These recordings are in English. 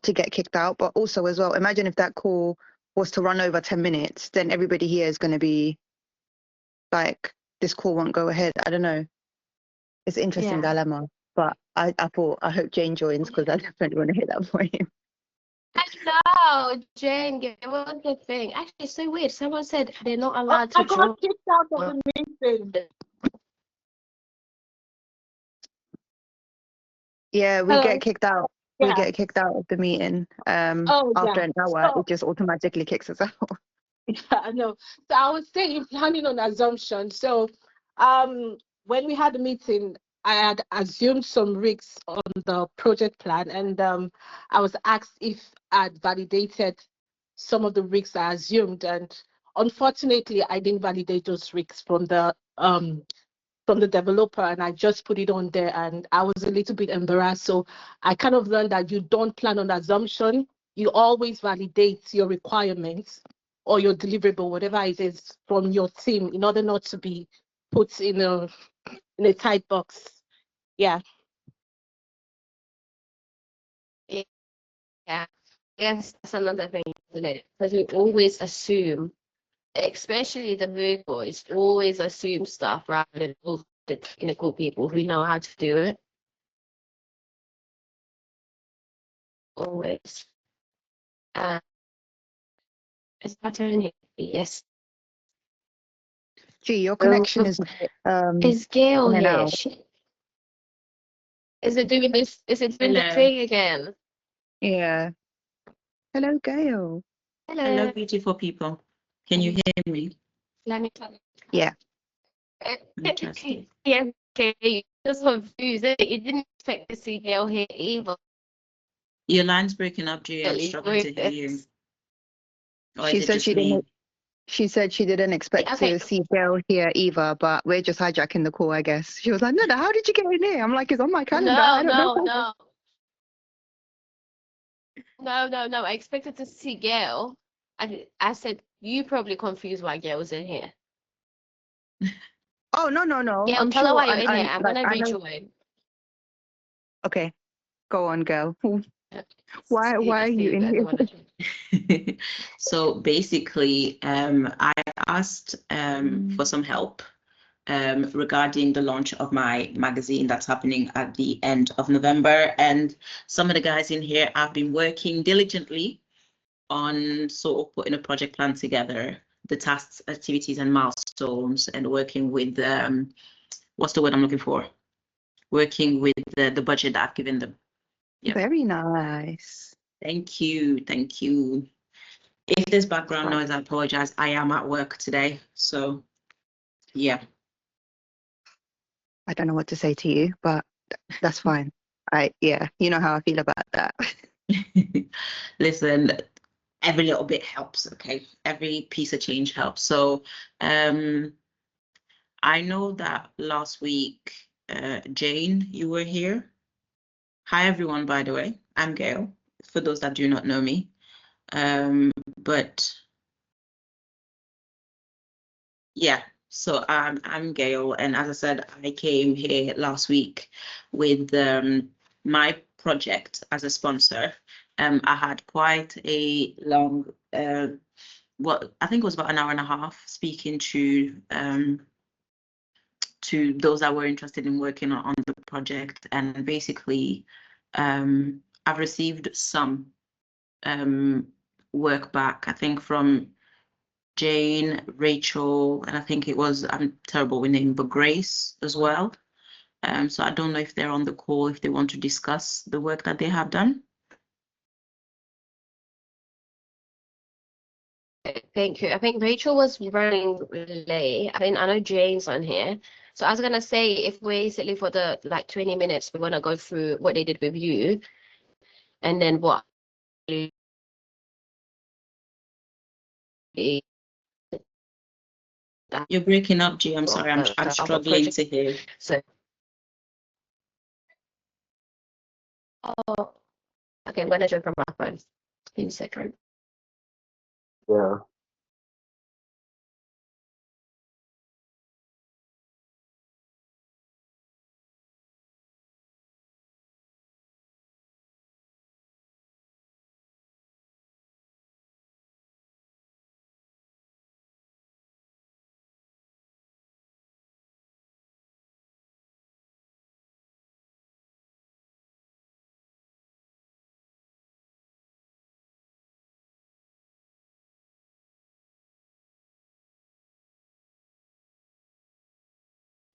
to get kicked out. But also as well, imagine if that call was to run over 10 minutes, then everybody here is going to be like, this call won't go ahead. I don't know. It's an interesting dilemma. But I thought, I hope Jane joins because I definitely want to hear that for him. Hello, Jane. What was the thing? Actually, it's so weird. Someone said they're not allowed to join. I got kicked out of the meeting. Yeah, we get kicked out. Yeah. We get kicked out of the meeting. After an hour, it just automatically kicks us out. Yeah, I know. So I was saying, planning on assumption. So, when we had the meeting, I had assumed some risks on the project plan, and I was asked if I'd validated some of the risks I assumed, and unfortunately, I didn't validate those risks from the developer, and I just put it on there, and I was a little bit embarrassed. So I kind of learned that you don't plan on assumption. You always validate your requirements or your deliverable, whatever it is, from your team in order not to be put in a tight box. Yeah. Yeah. Yes, that's another thing, isn't it? Because we always assume, especially the mood boys, always assume stuff rather than all the technical people who know how to do it. Always. Is that only? Yes. Gee, your connection is Gail in and here? out. Is it doing this? Is it doing the thing again? Yeah. Hello, Gail. Hello, beautiful people. Can you hear me? Let me tell you. Yeah. Interesting. Yeah, okay. You just confused. You didn't expect to see Gail here either. Your line's breaking up, G. I'm struggling to hear you. Or She is it said just she me? didn't. She said she didn't expect to see Gail here either, but we're just hijacking the call, I guess. She was like, "No, how did you get in here?" I'm like, "It's on my calendar. I don't know." No. I expected to see Gail. I said, you probably confused why Gail was in here. Oh, no. Gail, I'm tell her sure. why you're in here. I'm Like, gonna I know. rejoin. Okay, go on, girl. Why are you in here? So basically, I asked for some help regarding the launch of my magazine that's happening at the end of November. And some of the guys in here have been working diligently on sort of putting a project plan together, the tasks, activities, and milestones, and working with what's the word I'm looking for? Working with the budget that I've given them. Yep. Very nice. Thank you. If there's background noise, I apologize. I am at work today, so yeah. I don't know what to say to you, but that's fine. Yeah, you know how I feel about that. Listen, every little bit helps, okay? Every piece of change helps. So I know that last week, Jane, you were here. Hi, everyone, by the way. I'm Gail, for those that do not know me. But yeah, so I'm Gail, and as I said, I came here last week with my project as a sponsor. I had quite a long, I think it was about an hour and a half speaking to those that were interested in working on the project, and basically, I've received some work back, I think from Jane, Rachel, and I think it was, I'm terrible with name, but Grace as well. So I don't know if they're on the call, if they want to discuss the work that they have done. Thank you. I think Rachel was running late. I know Jane's on here. So I was gonna say, if basically for the 20 minutes, we're gonna go through what they did with you, and then what. You're breaking up, G. I'm sorry. I'm struggling to hear. So. Oh, okay. I'm gonna join from my phone. Give me a second. Yeah.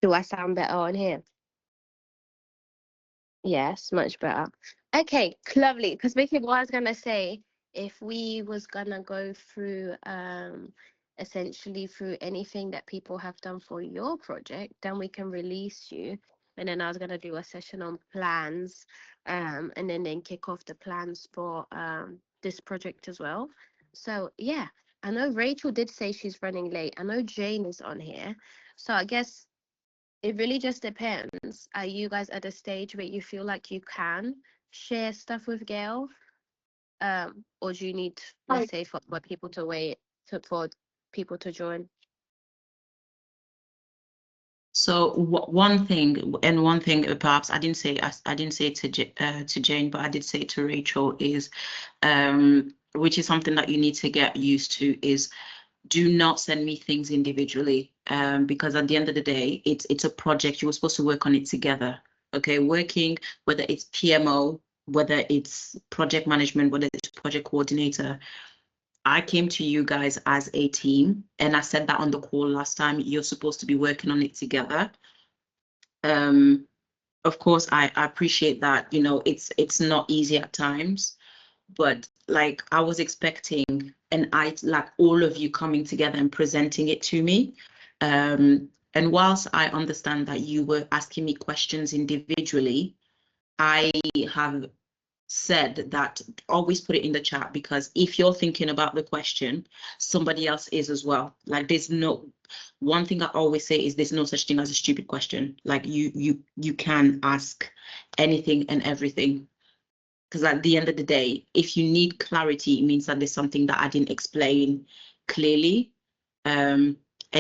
Do I sound better on here? Yes, much better. Okay, lovely. Because basically what I was gonna say, if we was gonna go through essentially through anything that people have done for your project, then we can release you. And then I was gonna do a session on plans, and then kick off the plans for this project as well. So yeah, I know Rachel did say she's running late. I know Jane is on here. So I guess it really just depends. Are you guys at a stage where you feel like you can share stuff with Gail? Or do you need, let's say, for people to wait for people to join? So one thing, perhaps I didn't say to Jane, but I did say to Rachel is, which is something that you need to get used to, is do not send me things individually, because at the end of the day, it's a project. You were supposed to work on it together. Okay, working, whether it's PMO, whether it's project management, whether it's project coordinator. I came to you guys as a team, and I said that on the call last time. You're supposed to be working on it together. Of course, I appreciate that. You know, it's not easy at times, but like I was expecting, and I like all of you coming together and presenting it to me. And whilst I understand that you were asking me questions individually, I have said that always put it in the chat, because if you're thinking about the question, somebody else is as well. Like there's no, one thing I always say is there's no such thing as a stupid question. Like you can ask anything and everything. Because at the end of the day, if you need clarity, it means that there's something that I didn't explain clearly. And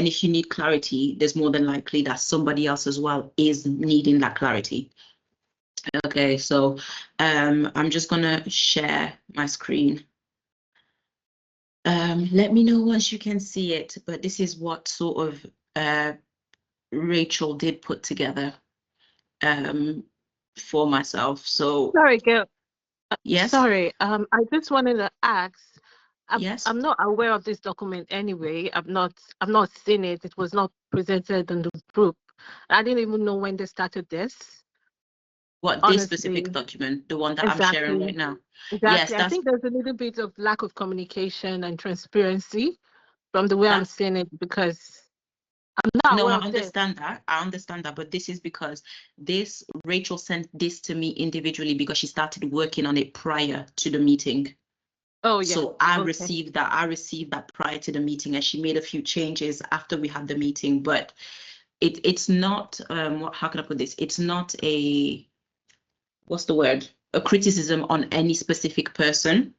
if you need clarity, there's more than likely that somebody else as well is needing that clarity. Okay, so I'm just gonna share my screen. Let me know once you can see it, but this is what sort of Rachel did put together for myself. So Sorry, Gail. yes. Sorry, I just wanted to ask. Yes. I'm not aware of this document anyway. I've not seen it. It was not presented in the group. I didn't even know when they started this. What, this specific Honestly, document, the one that I'm sharing right now? Yes, exactly. I think there's a little bit of lack of communication and transparency from the way I'm seeing it, because I'm not no, aware I of this. understand that. I understand that, but this is because Rachel sent this to me individually because she started working on it prior to the meeting. Oh yeah. So I received that prior to the meeting, and she made a few changes after we had the meeting. But it's not how can I put this? It's not a, what's the word? A criticism on any specific person.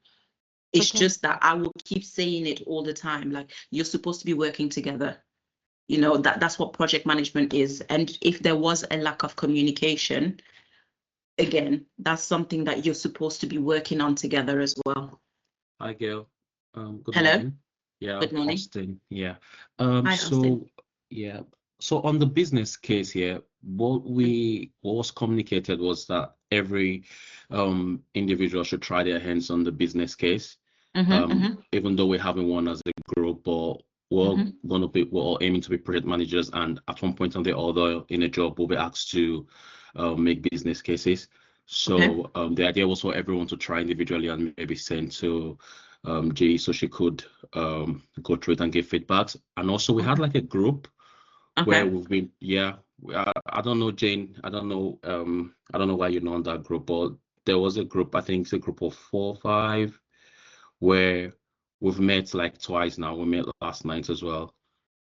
It's just that I will keep saying it all the time. Like, you're supposed to be working together. You know, that's what project management is. And if there was a lack of communication, again, that's something that you're supposed to be working on together as well. Hi, Gail. Good Hello. morning. Yeah, Good morning. Austin. Yeah. Hi, Austin. Yeah. So on the business case here, what was communicated was that every individual should try their hands on the business case. Even though we're having one as a group, but we're all aiming to be project managers, and at one point or the other in a job we'll be asked to make business cases. So the idea was for everyone to try individually and maybe send to Jay so she could go through it and give feedbacks. And also we had like a group where we've been, I don't know, Jane, I don't know why you're not on that group, but there was a group, I think it's a group of 4 or 5, where we've met like twice now. We met last night as well,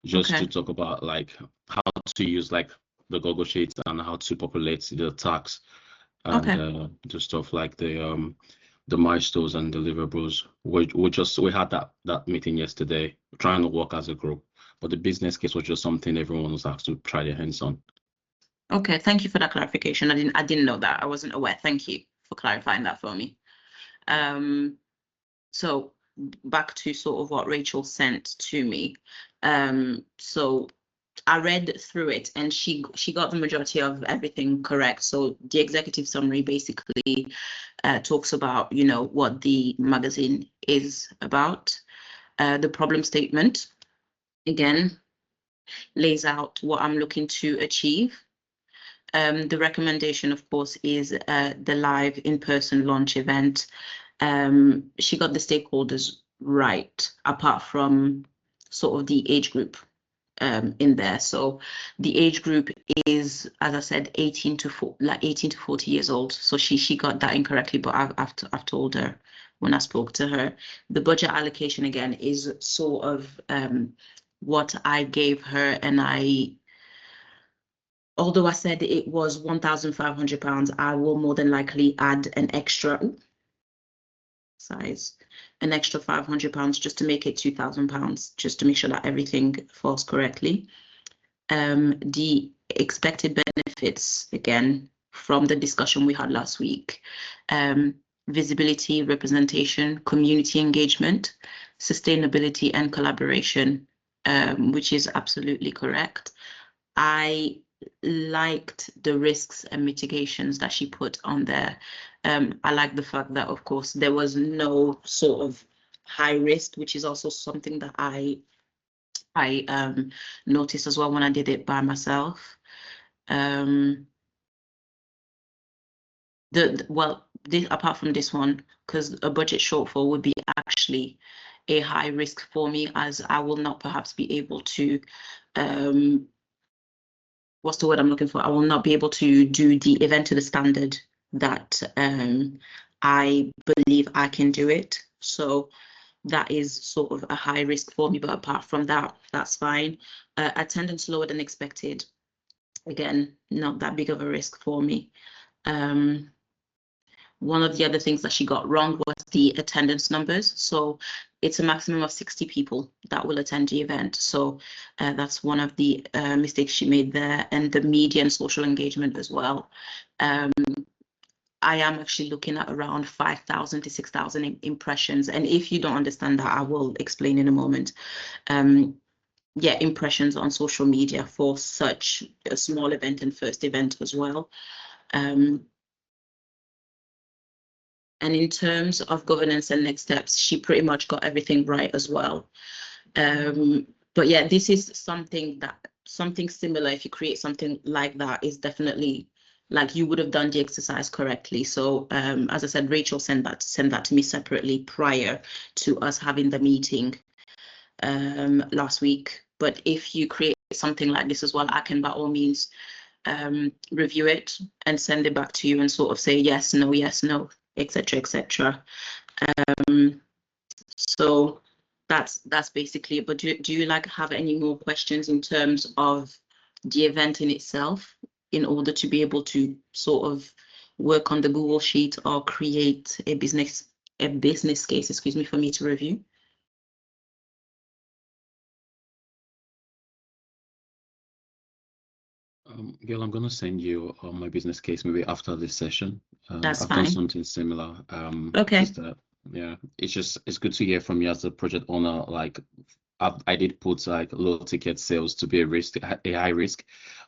just to talk about like how to use like the Google Sheets and how to populate the tags and the stuff like the milestones and deliverables. We had that meeting yesterday, trying to work as a group, but the business case was just something everyone was asked to try their hands on. Okay, thank you for that clarification. I didn't know that. I wasn't aware. Thank you for clarifying that for me. So back to sort of what Rachel sent to me. So I read through it, and she got the majority of everything correct. So the executive summary basically talks about, you know, what the magazine is about. The problem statement, again, lays out what I'm looking to achieve. The recommendation, of course, is the live in-person launch event. She got the stakeholders right, apart from sort of the age group in there. So the age group is, as I said, 18 to 40 years old. So she got that incorrectly, but I've told her when I spoke to her. The budget allocation again is sort of what I gave her, and although I said it was £1,500, I will more than likely add an extra £500 just to make it £2,000, just to make sure that everything falls correctly. The expected benefits, again, from the discussion we had last week, visibility, representation, community engagement, sustainability and collaboration, which is absolutely correct. I liked the risks and mitigations that she put on there. I like the fact that, of course, there was no sort of high risk, which is also something that I noticed as well when I did it by myself. Apart from this one, because a budget shortfall would be actually a high risk for me, as I will not perhaps be able to what's the word I'm looking for? I will not be able to do the event to the standard that I believe I can do it. So that is sort of a high risk for me, but apart from that, that's fine. Attendance lower than expected. Again, not that big of a risk for me. One of the other things that she got wrong was the attendance numbers. So it's a maximum of 60 people that will attend the event. So that's one of the mistakes she made there, and the media and social engagement as well. I am actually looking at around 5,000 to 6,000 impressions. And if you don't understand that, I will explain in a moment. Yeah, impressions on social media for such a small event and first event as well. And in terms of governance and next steps, she pretty much got everything right as well. But yeah, this is something similar. If you create something like that, is definitely like you would have done the exercise correctly. So as I said, Rachel sent that to me separately prior to us having the meeting last week. But if you create something like this as well, I can by all means review it and send it back to you and sort of say yes, no, etc., etc. So that's basically it. But do you like have any more questions in terms of the event in itself, in order to be able to sort of work on the Google Sheet or create a business case, excuse me, for me to review? Gail, I'm gonna send you my business case maybe after this session. That's I've fine. done something similar. Okay. Yeah, it's good to hear from you as a project owner. Like I did put like low ticket sales to be a high risk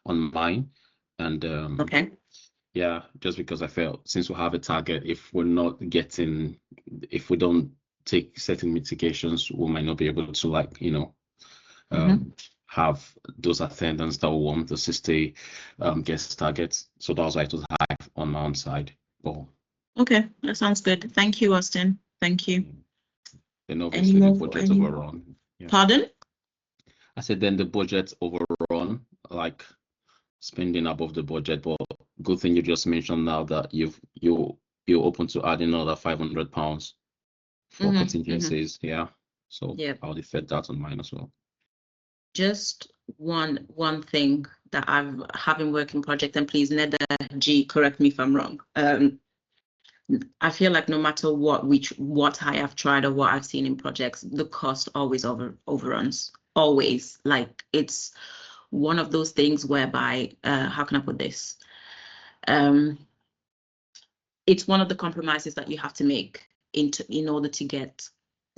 on mine, and Okay. yeah, just because I felt since we have a target, if we don't take certain mitigations, we might not be able to, like, have those attendants that we want to stay guest targets. So that was why it was high on my own side. Oh. Okay, that sounds good. Thank you, Austin. Thank you. Then obviously the budget overrun. Yeah. Pardon? I said then the budget overrun, like spending above the budget. But good thing you just mentioned now that you're open to adding another £500 for contingencies. Yeah. So Yeah. I'll defend that on mine as well. Just one thing that I've having working project, and please, Neda G, correct me if I'm wrong. I feel like no matter what I have tried or what I've seen in projects, the cost always overruns. Always. Like, it's one of those things whereby, how can I put this? It's one of the compromises that you have to make in order to get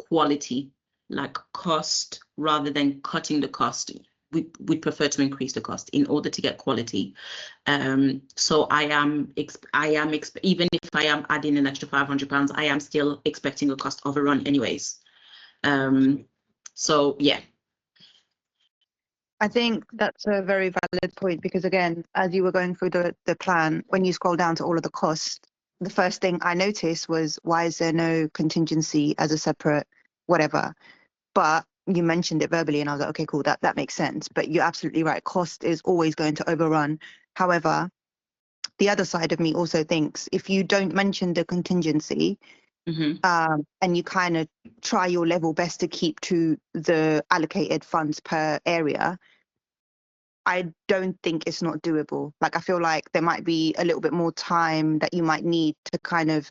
quality, like cost, rather than cutting the cost. We prefer to increase the cost in order to get quality. So I am even if I am adding an extra £500, I am still expecting a cost overrun anyways. So yeah. I think that's a very valid point because, again, as you were going through the plan, when you scroll down to all of the costs, the first thing I noticed was, why is there no contingency as a separate whatever? But you mentioned it verbally and I was like, okay, cool, that makes sense. But you're absolutely right. Cost is always going to overrun. However, the other side of me also thinks if you don't mention the contingency, and you kind of try your level best to keep to the allocated funds per area, I don't think it's not doable. Like, I feel like there might be a little bit more time that you might need to kind of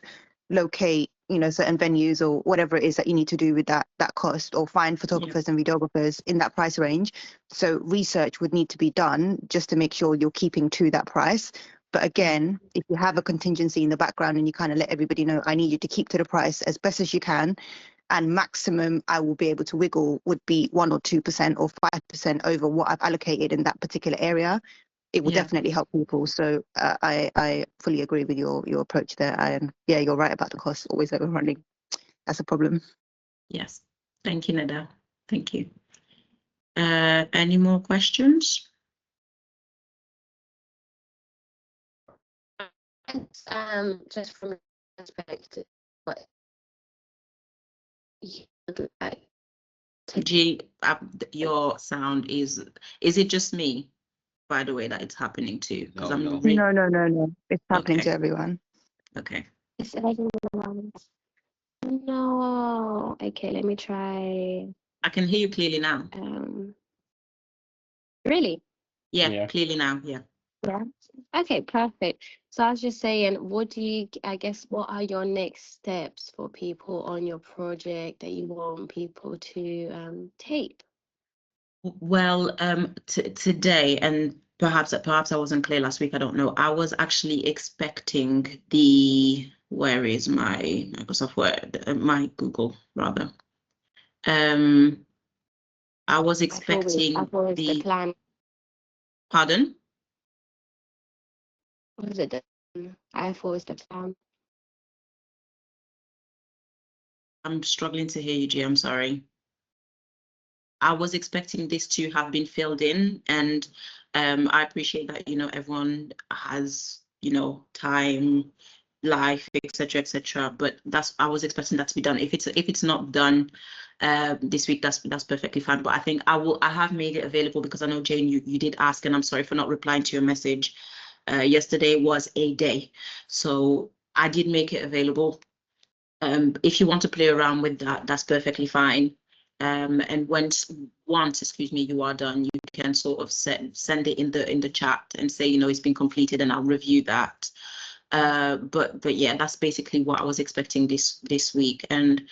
locate, certain venues or whatever it is that you need to do with that cost, or find photographers and videographers in that price range. So research would need to be done just to make sure you're keeping to that price. But again, if you have a contingency in the background and you kind of let everybody know, I need you to keep to the price as best as you can, and maximum I will be able to wiggle would be 1 or 2% or 5% over what I've allocated in that particular area, it will definitely help people. So I fully agree with your approach there. And yeah, you're right about the cost always overrunning. That's a problem. Yes. Thank you, Nada. Thank you. Any more questions? Just from perspective, what you would like to G, your sound is it just me, by the way, that it's happening to? Because No, I'm no. No. It's happening Okay. to everyone. Okay. No. Okay, let me try. I can hear you clearly now. Really? Yeah, clearly now. Yeah. Yeah. Okay, perfect. So I was just saying, what are your next steps for people on your project that you want people to take? Well, today, and perhaps I wasn't clear last week, I don't know. I was actually expecting where is my Microsoft Word, my Google rather. I was expecting I thought it was the plan. Pardon? What was it? I thought it was the plan. I'm struggling to hear you, G. I'm sorry. I was expecting this to have been filled in, and I appreciate that, everyone has, time, life, etc., etc. But I was expecting that to be done. If it's not done this week, that's perfectly fine. But I think I have made it available because I know, Jane, you did ask, and I'm sorry for not replying to your message. Yesterday was a day, so I did make it available. If you want to play around with that, that's perfectly fine. And once you are done, you can sort of send it in the chat and say, it's been completed, and I'll review that. But yeah, that's basically what I was expecting this week. And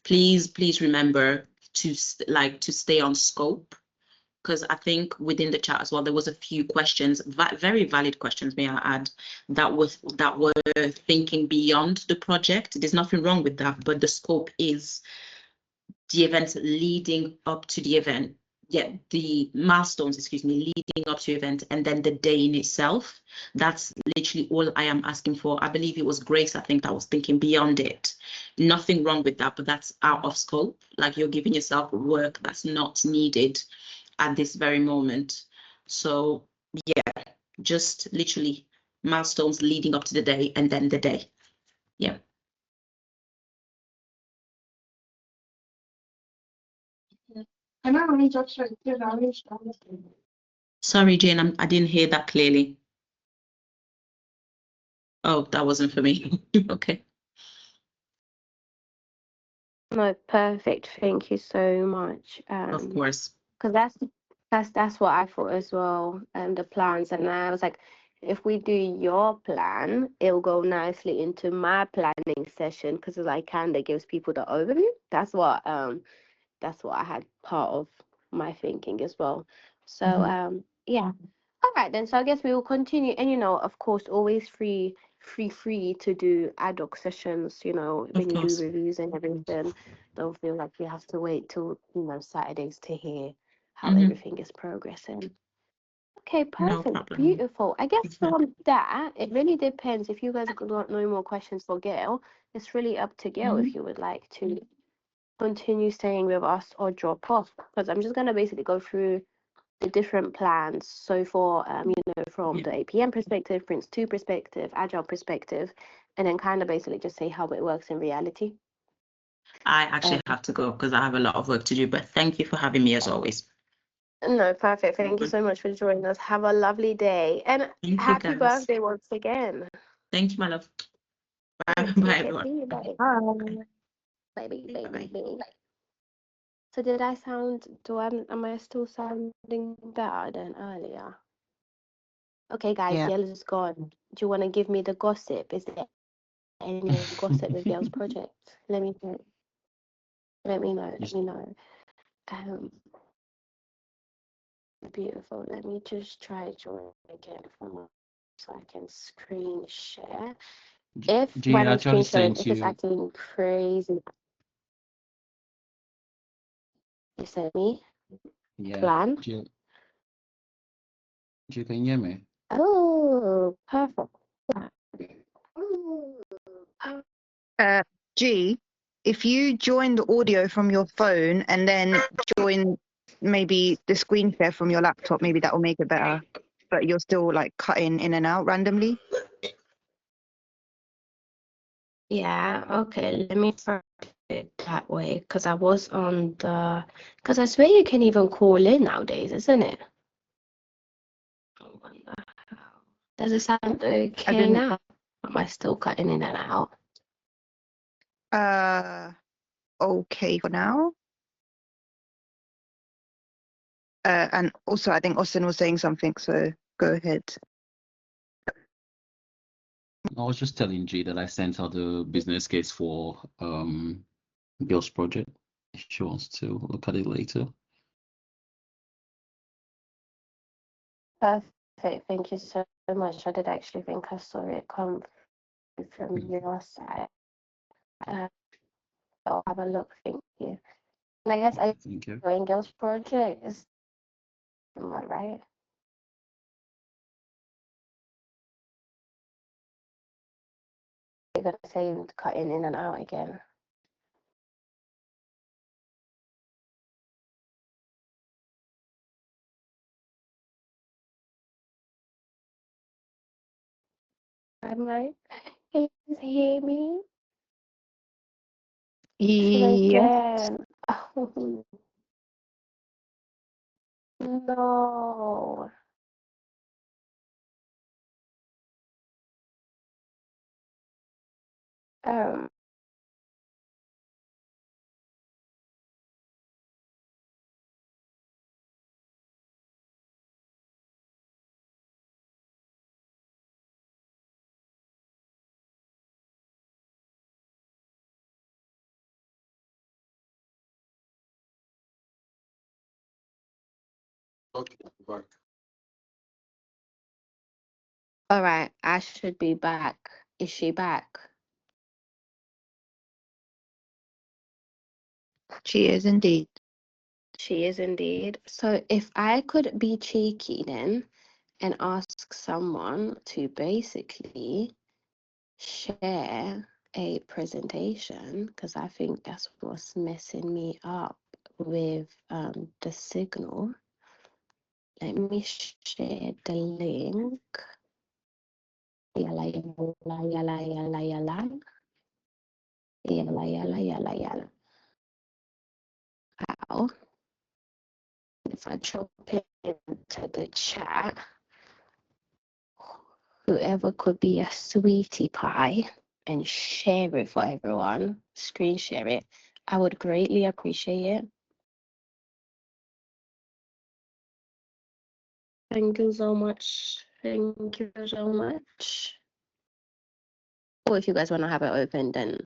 please remember to stay on scope, because I think within the chat as well, there was a few questions, very valid questions, may I add, that were thinking beyond the project. There's nothing wrong with that, but the scope is the events leading up to the event. Yeah, the milestones, leading up to the event, and then the day in itself. That's literally all I am asking for. I believe it was Grace, I think, that was thinking beyond it. Nothing wrong with that, but that's out of scope. Like, you're giving yourself work that's not needed at this very moment. So yeah, just literally milestones leading up to the day, and then the day. Yeah. Sorry, Jane, I didn't hear that clearly. Oh, that wasn't for me. Okay. No, perfect. Thank you so much. Of course. Because that's what I thought as well. The plans, and I was like, if we do your plan, it'll go nicely into my planning session because it like kind of gives people the overview. That's what I had part of my thinking as well. So yeah. All right then. So I guess we will continue, and of course, always free to do ad hoc sessions. When you do reviews and everything, don't feel like you have to wait till Saturdays to hear how everything is progressing. Okay, No perfect, problem. beautiful. I guess from that, it really depends. If you guys got no more questions for Gail, it's really up to Gail if you would like to continue staying with us or drop off, because I'm just going to basically go through the different plans. So for from the APM perspective, Prince 2 perspective, Agile perspective, and then kind of basically just say how it works in reality. I actually have to go because I have a lot of work to do, but thank you for having me as always. No, perfect. Thank you so much for joining us. Have a lovely day, and happy birthday once again. Thank you, my love. Bye, bye, everyone. Bye. Bye. So did I sound? Am I still sounding better than earlier? Okay, guys, Yeah. Yael is gone. Do you want to give me the gossip? Is there any gossip with Yael's project? Let me know. Let me know. Beautiful. Let me just try join again so I can screen share. If when I'm screen sharing, if it's acting crazy, you sent me. Yeah. Plan. You can hear me? Oh, perfect. G, if you join the audio from your phone and then join maybe the screen share from your laptop, maybe that will make it better. But you're still like cutting in and out randomly. Yeah, okay, let me try it that way, because I was on the, because I swear you can even call in nowadays, isn't it? I wonder how. Does it sound okay now? Am I still cutting in and out? Okay for now. And also, I think Austin was saying something, so go ahead. I was just telling G that I sent out the business case for Bill's project. If she wants to look at it later. Perfect, thank you so much. I did actually think I saw it come from your side. I'll have a look, thank you. And I guess I joined Girls Project is right. You're gonna say cutting in and out again. I'm like, can you hear me? Yes. Again. Oh, no. Um, all right, I should be back. Is she back? She is indeed. She is indeed. So if I could be cheeky then and ask someone to basically share a presentation, because I think that's what's messing me up with the signal. Let me share the link. Yala, yala, yala, yala, yala. Yala, yala, yala, yala. Wow. If I drop it into the chat, whoever could be a sweetie pie and share it for everyone, screen share it, I would greatly appreciate it. Thank you so much. Thank you so much. Or if you guys want to have it open, then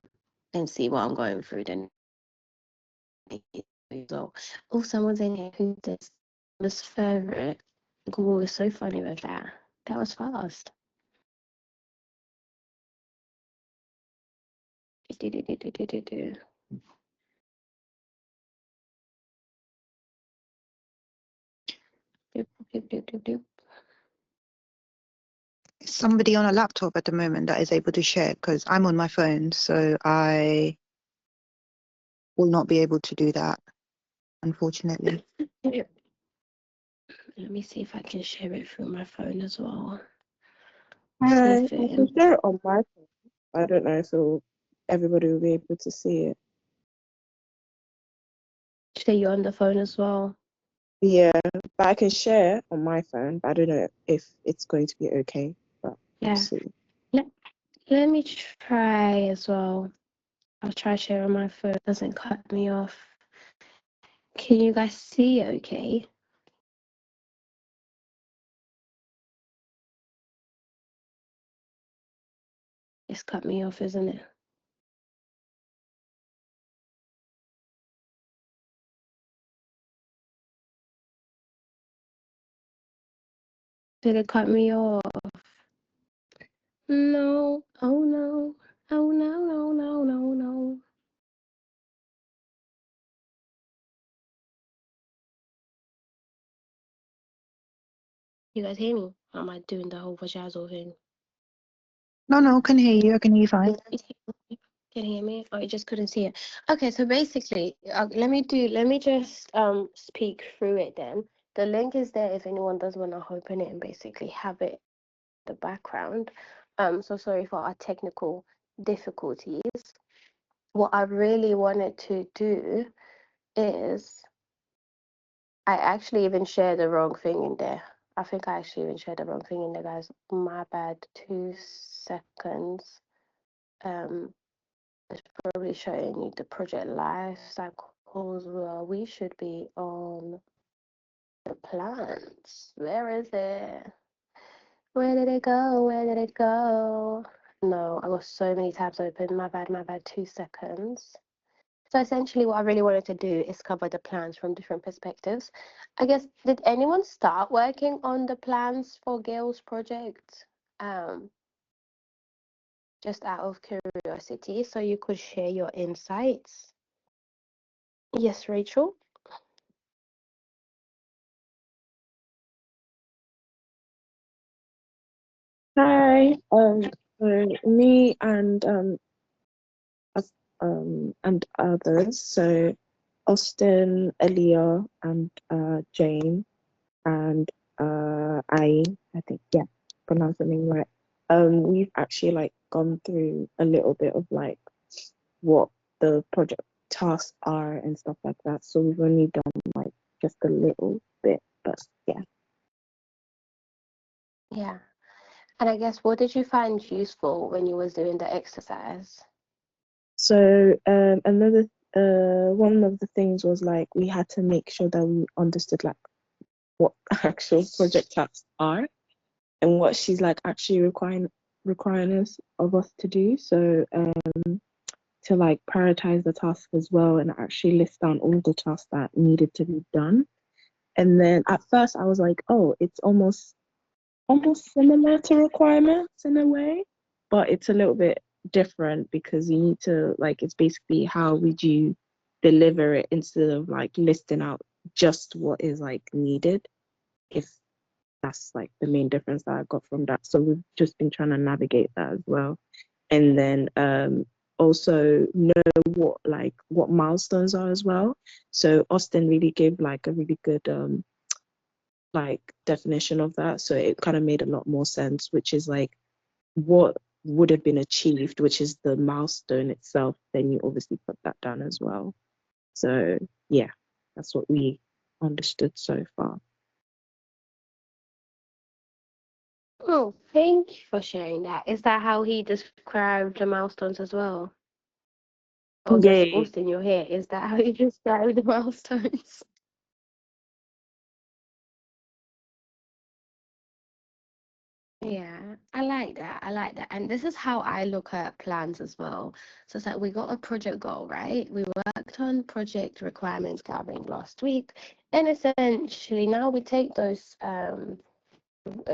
and see what I'm going through, then. So, oh, someone's in here who this favorite. Google is so funny with that. That was fast. Somebody on a laptop at the moment that is able to share, because I'm on my phone, so I will not be able to do that, unfortunately. Let me see if I can share it through my phone as well. See I if can it, share it on my phone. I don't know if everybody will be able to see it. say you're on the phone as well. Yeah, but I can share on my phone, but I don't know if it's going to be okay. But we'll Yeah. see. Let me try as well. I'll try sharing my phone. It doesn't cut me off. Can you guys see okay? It's cut me off, isn't it? Did it cut me off? No. Oh no. Oh no, no, no, no, no. You guys hear me? Or am I doing the whole vajazzle thing? No, can hear you. I can hear you fine. Can you hear me? Oh, you just couldn't see it. Okay, so basically, let me just speak through it then. The link is there if anyone does want to open it and basically have it in the background. So sorry for our technical difficulties. What I really wanted to do is I actually even shared the wrong thing in there. I think I actually even shared the wrong thing in there, guys. My bad. 2 seconds. It's probably showing you the project life cycles where we should be on the plans. Where is it? Where did it go? Where did it go? No, I got so many tabs open. My bad, my bad. 2 seconds. So essentially what I really wanted to do is cover the plans from different perspectives. I guess, did anyone start working on the plans for Gail's project? Just out of curiosity, so you could share your insights. Yes, Rachel? Hi. So me and others. So Austin, Elia, and Jane, and I think, yeah, pronounced the name right. We've actually like gone through a little bit of like what the project tasks are and stuff like that. So we've only done like just a little bit, but yeah. Yeah. And I guess, what did you find useful when you was doing the exercise? So another one of the things was like we had to make sure that we understood like what actual project tasks are and what she's like actually requiring us of us to do. So to like prioritize the task as well and actually list down all the tasks that needed to be done. And then at first I was like, oh, it's almost similar to requirements in a way, but it's a little bit different because you need to like it's basically how would you deliver it instead of like listing out just what is like needed, if that's like the main difference that I got from that. So we've just been trying to navigate that as well. And then also know what milestones are as well. So Austin really gave like a really good like definition of that. So it kind of made a lot more sense, which is like what would have been achieved, which is the milestone itself, then you obviously put that down as well. So yeah, that's what we understood so far. Oh, thank you for sharing that. Is that how he described the milestones as well? Oh, yes, Yeah. Austin, you're here. Is that how you described the milestones? Yeah, I like that. I like that. And this is how I look at plans as well. So it's like we got a project goal, right? We worked on project requirements gathering last week. And essentially now we take those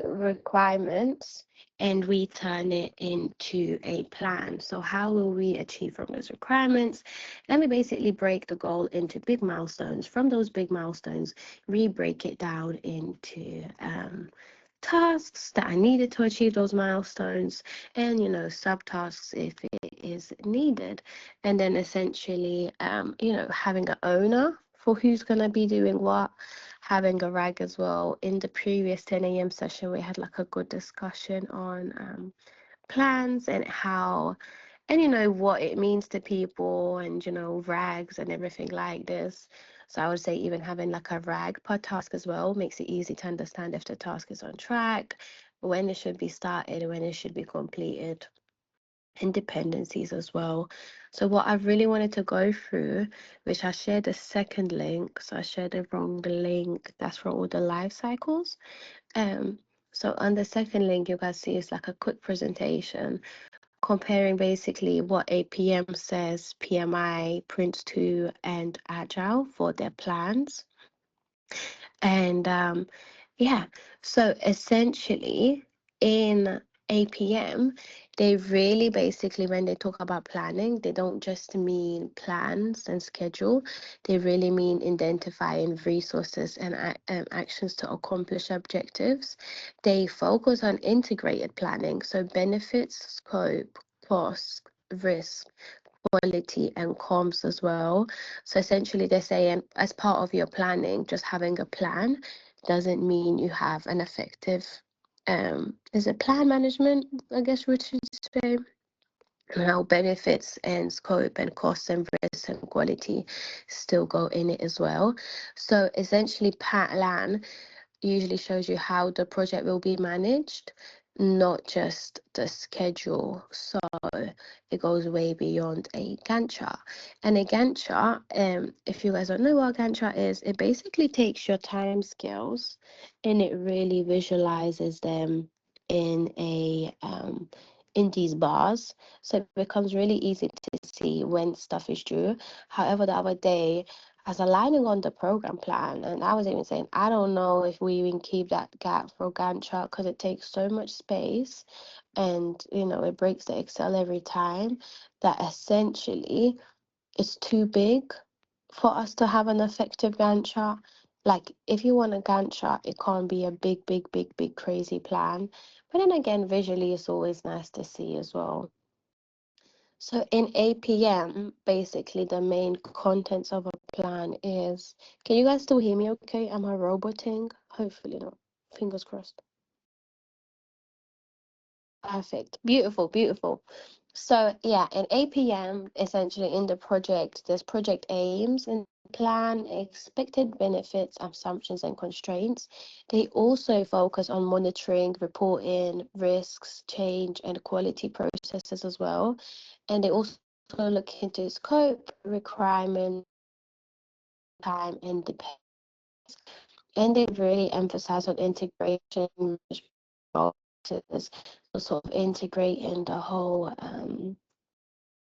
requirements and we turn it into a plan. So how will we achieve from those requirements? Let me basically break the goal into big milestones. From those big milestones, re-break it down into tasks that I needed to achieve those milestones, and subtasks if it is needed. And then essentially, having an owner for who's going to be doing what, having a rag as well. In the previous 10 a.m. session, we had like a good discussion on plans and how, and what it means to people, and rags and everything like this. So I would say even having like a rag per task as well makes it easy to understand if the task is on track, when it should be started, when it should be completed, and dependencies as well. So what I really wanted to go through, which I shared the second link, so I shared the wrong link, that's for all the life cycles. So on the second link, you guys see it's like a quick presentation comparing basically what APM says, PMI, Prince2, and Agile for their plans. And yeah, so essentially in APM, they really basically, when they talk about planning, they don't just mean plans and schedule. They really mean identifying resources and actions to accomplish objectives. They focus on integrated planning, so benefits, scope, cost, risk, quality, and comms as well. So essentially, they're saying as part of your planning, just having a plan doesn't mean you have an effective is it plan management, I guess, which is say, and how benefits and scope and costs and risks and quality still go in it as well. So essentially, plan usually shows you how the project will be managed, not just the schedule. So it goes way beyond a Gantt chart. And a Gantt chart, if you guys don't know what a Gantt chart is, it basically takes your time scales and it really visualizes them in a in these bars. So it becomes really easy to see when stuff is due. However, the other day as aligning on the program plan, and I was even saying I don't know if we even keep that gap for Gantt chart because it takes so much space, and it breaks the Excel every time, that essentially it's too big for us to have an effective Gantt chart. Like if you want a Gantt chart, it can't be a big, big, big, big crazy plan. But then again, visually it's always nice to see as well. So in APM, basically the main contents of a plan is, can you guys still hear me okay? Am I roboting? Hopefully not. Fingers crossed. Perfect. Beautiful, beautiful. So yeah, in APM, essentially in the project, there's project aims and plan, expected benefits, assumptions, and constraints. They also focus on monitoring, reporting, risks, change, and quality processes as well. And they also look into scope, requirement, time, and depends. And they really emphasize on integration processes, so sort of integrating the whole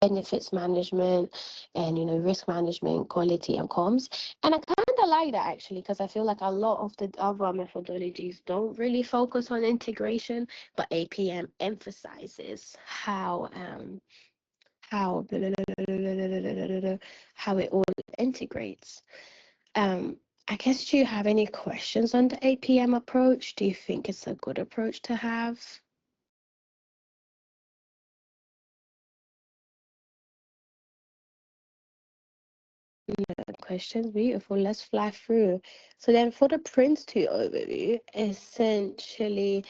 benefits management and risk management, quality, and comms. And I kind of like that actually, because I feel like a lot of the other methodologies don't really focus on integration, but APM emphasizes how how it all integrates. I guess, do you have any questions on the APM approach? Do you think it's a good approach to have? Questions, beautiful. Let's fly through. So then for the Prince2 overview, essentially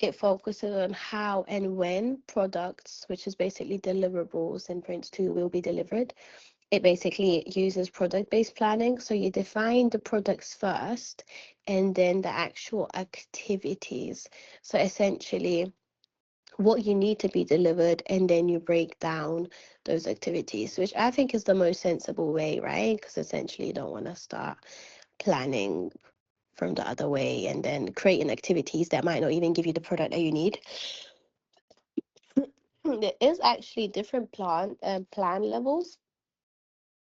it focuses on how and when products, which is basically deliverables in Prince2, will be delivered. It basically uses product-based planning. So you define the products first and then the actual activities. So essentially what you need to be delivered, and then you break down those activities, which I think is the most sensible way, right? Because essentially you don't want to start planning from the other way and then creating activities that might not even give you the product that you need. There is actually different plan levels.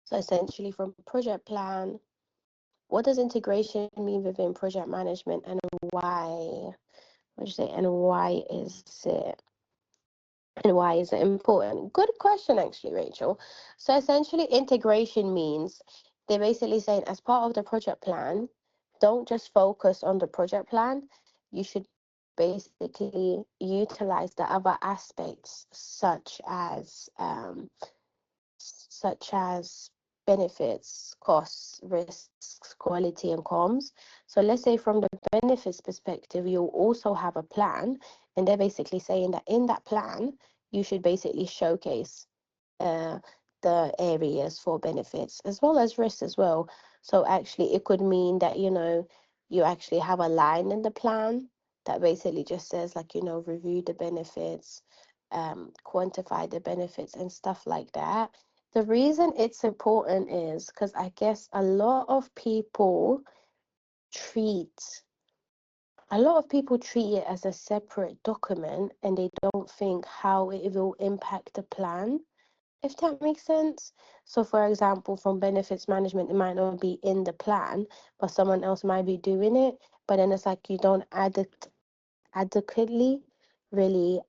So essentially from project plan, what does integration mean within project management, and why? What you say? And why is it? And why is it important? Good question, actually, Rachel. So essentially, integration means they're basically saying, as part of the project plan, don't just focus on the project plan. You should basically utilize the other aspects such as benefits, costs, risks, quality, and comms. So let's say from the benefits perspective, you'll also have a plan, and they're basically saying that in that plan, you should basically showcase uh, the areas for benefits as well as risks as well. So actually, it could mean that, you actually have a line in the plan that basically just says, like, review the benefits, quantify the benefits and stuff like that. The reason it's important is because I guess treat a lot of people treat it as a separate document, and they don't think how it will impact the plan, if that makes sense. So, for example, from benefits management, it might not be in the plan, but someone else might be doing it. But then it's like you don't adequately really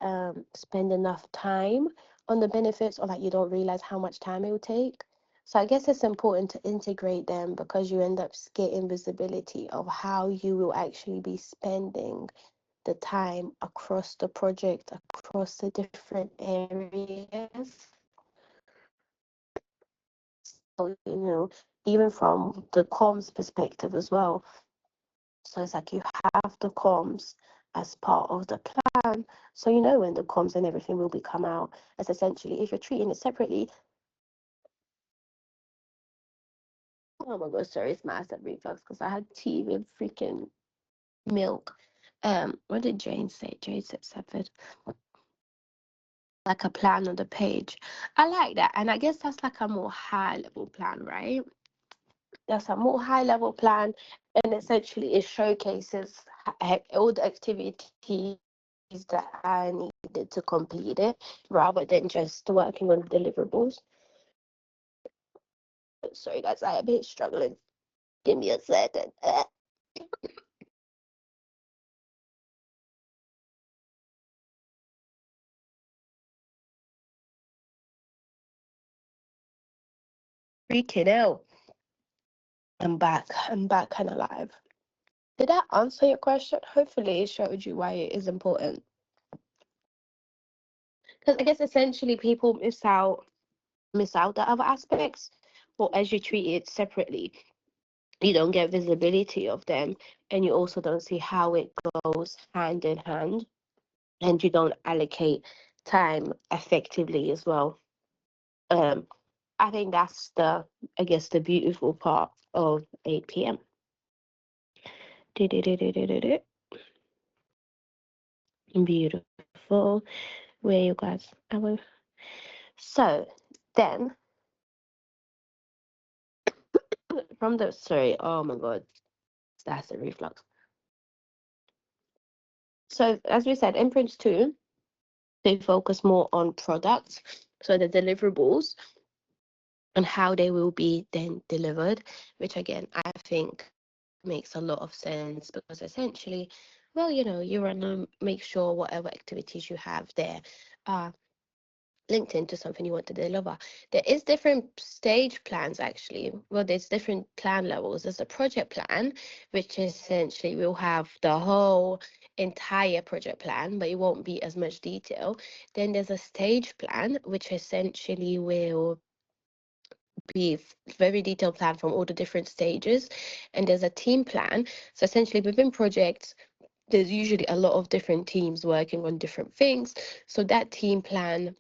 spend enough time on the benefits, or like you don't realize how much time it will take. So I guess it's important to integrate them because you end up getting visibility of how you will actually be spending the time across the project, across the different areas. So, even from the comms perspective as well. So it's like you have the comms as part of the plan. So you know when the comms and everything will be come out. As essentially, if you're treating it separately, oh my god, sorry, it's my acid reflux because I had tea with freaking milk. What did Jane say? Jane said something like a plan on the page. I like that, and I guess that's like a more high level plan, right? That's a more high level plan, and essentially it showcases all the activities that I needed to complete it rather than just working on deliverables. Sorry guys, I am here struggling. Give me a second. Freaking out. I'm back and alive. Did that answer your question? Hopefully it showed you why it is important. Because I guess essentially people miss out the other aspects, or as you treat it separately, you don't get visibility of them, and you also don't see how it goes hand in hand, and you don't allocate time effectively as well. I think that's the beautiful part of 8 p.m. Beautiful. Where you guys? So then from the sorry, oh my god, that's a reflux. So as we said, in Prince 2, they focus more on products, so the deliverables and how they will be then delivered, which again I think makes a lot of sense because essentially, well, you want to make sure whatever activities you have there are linked into something you want to deliver. There is different stage plans actually. Well, there's different plan levels. There's a project plan, which essentially will have the whole entire project plan, but it won't be as much detail. Then there's a stage plan, which essentially will be very detailed plan from all the different stages. And there's a team plan. So essentially within projects, there's usually a lot of different teams working on different things. So that team plan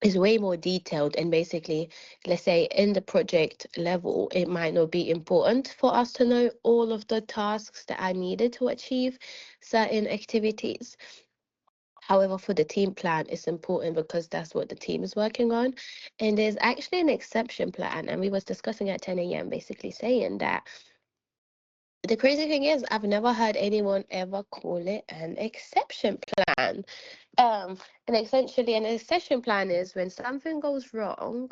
is way more detailed, and basically, let's say in the project level, it might not be important for us to know all of the tasks that are needed to achieve certain activities. However, for the team plan, it's important because that's what the team is working on. And there's actually an exception plan, and we was discussing at 10 a.m. basically saying that the crazy thing is I've never heard anyone ever call it an exception plan. And essentially an exception plan is when something goes wrong,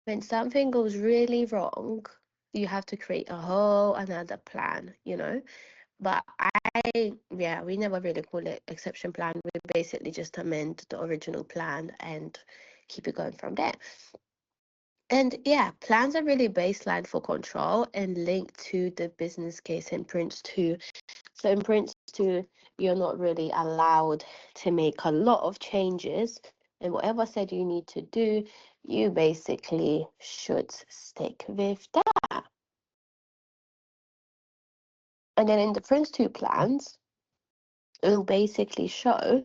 when something goes really wrong, you have to create a whole another plan. But yeah, we never really call it exception plan. We basically just amend the original plan and keep it going from there. And yeah, plans are really baseline for control and linked to the business case in Prince 2. So in Prince 2, you're not really allowed to make a lot of changes. And whatever said you need to do, you basically should stick with that. And then in the Prince 2 plans, it will basically show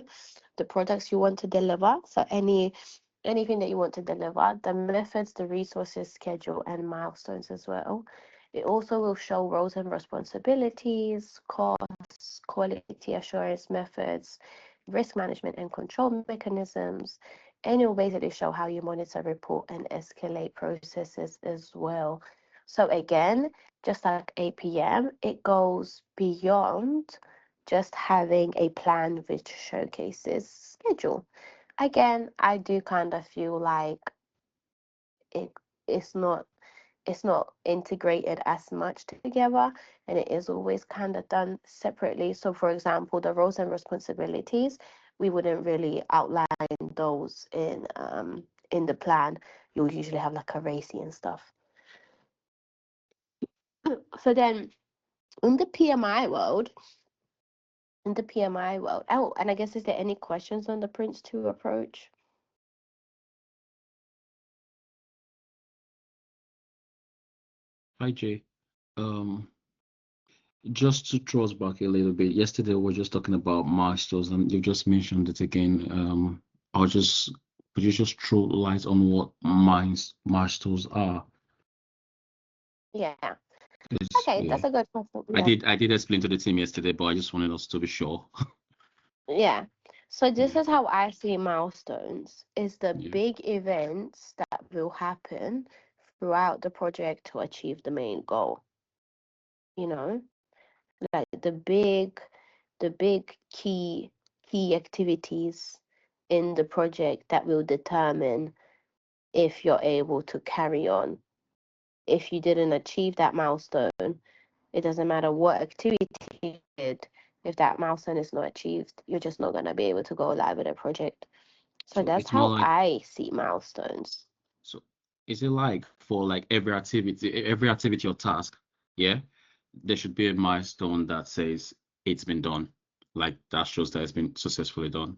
the products you want to deliver. So anything that you want to deliver, the methods, the resources, schedule, and milestones as well. It also will show roles and responsibilities, costs, quality assurance methods, risk management and control mechanisms, and it will basically show how you monitor, report, and escalate processes as well. So again, just like APM, it goes beyond just having a plan which showcases schedule. Again, I do kind of feel like it it's not it's not integrated as much together, and it is always kind of done separately. So for example, the roles and responsibilities, we wouldn't really outline those in the plan. You'll usually have like a racy and stuff. So then in the PMI world, oh, and I guess, is there any questions on the Prince 2 approach? Hi, Jay. Um, just to throw us back a little bit, yesterday we were just talking about milestones, and you just mentioned it again. Could you just throw light on what milestones are? Yeah. Yes, Okay, yeah. that's a good question. I did explain to the team yesterday, but I just wanted us to be sure. Yeah. So this Yeah, is how I see milestones, is the yeah. big events that will happen throughout the project to achieve the main goal. You know, like the big key activities in the project that will determine if you're able to carry on. If you didn't achieve that milestone, it doesn't matter what activity you did. If that milestone is not achieved, you're just not gonna be able to go live with a project. So So that's it's more how like, I see milestones. so is it like for like every activity or task, yeah, there should be a milestone that says it's been done, like that shows that it's been successfully done.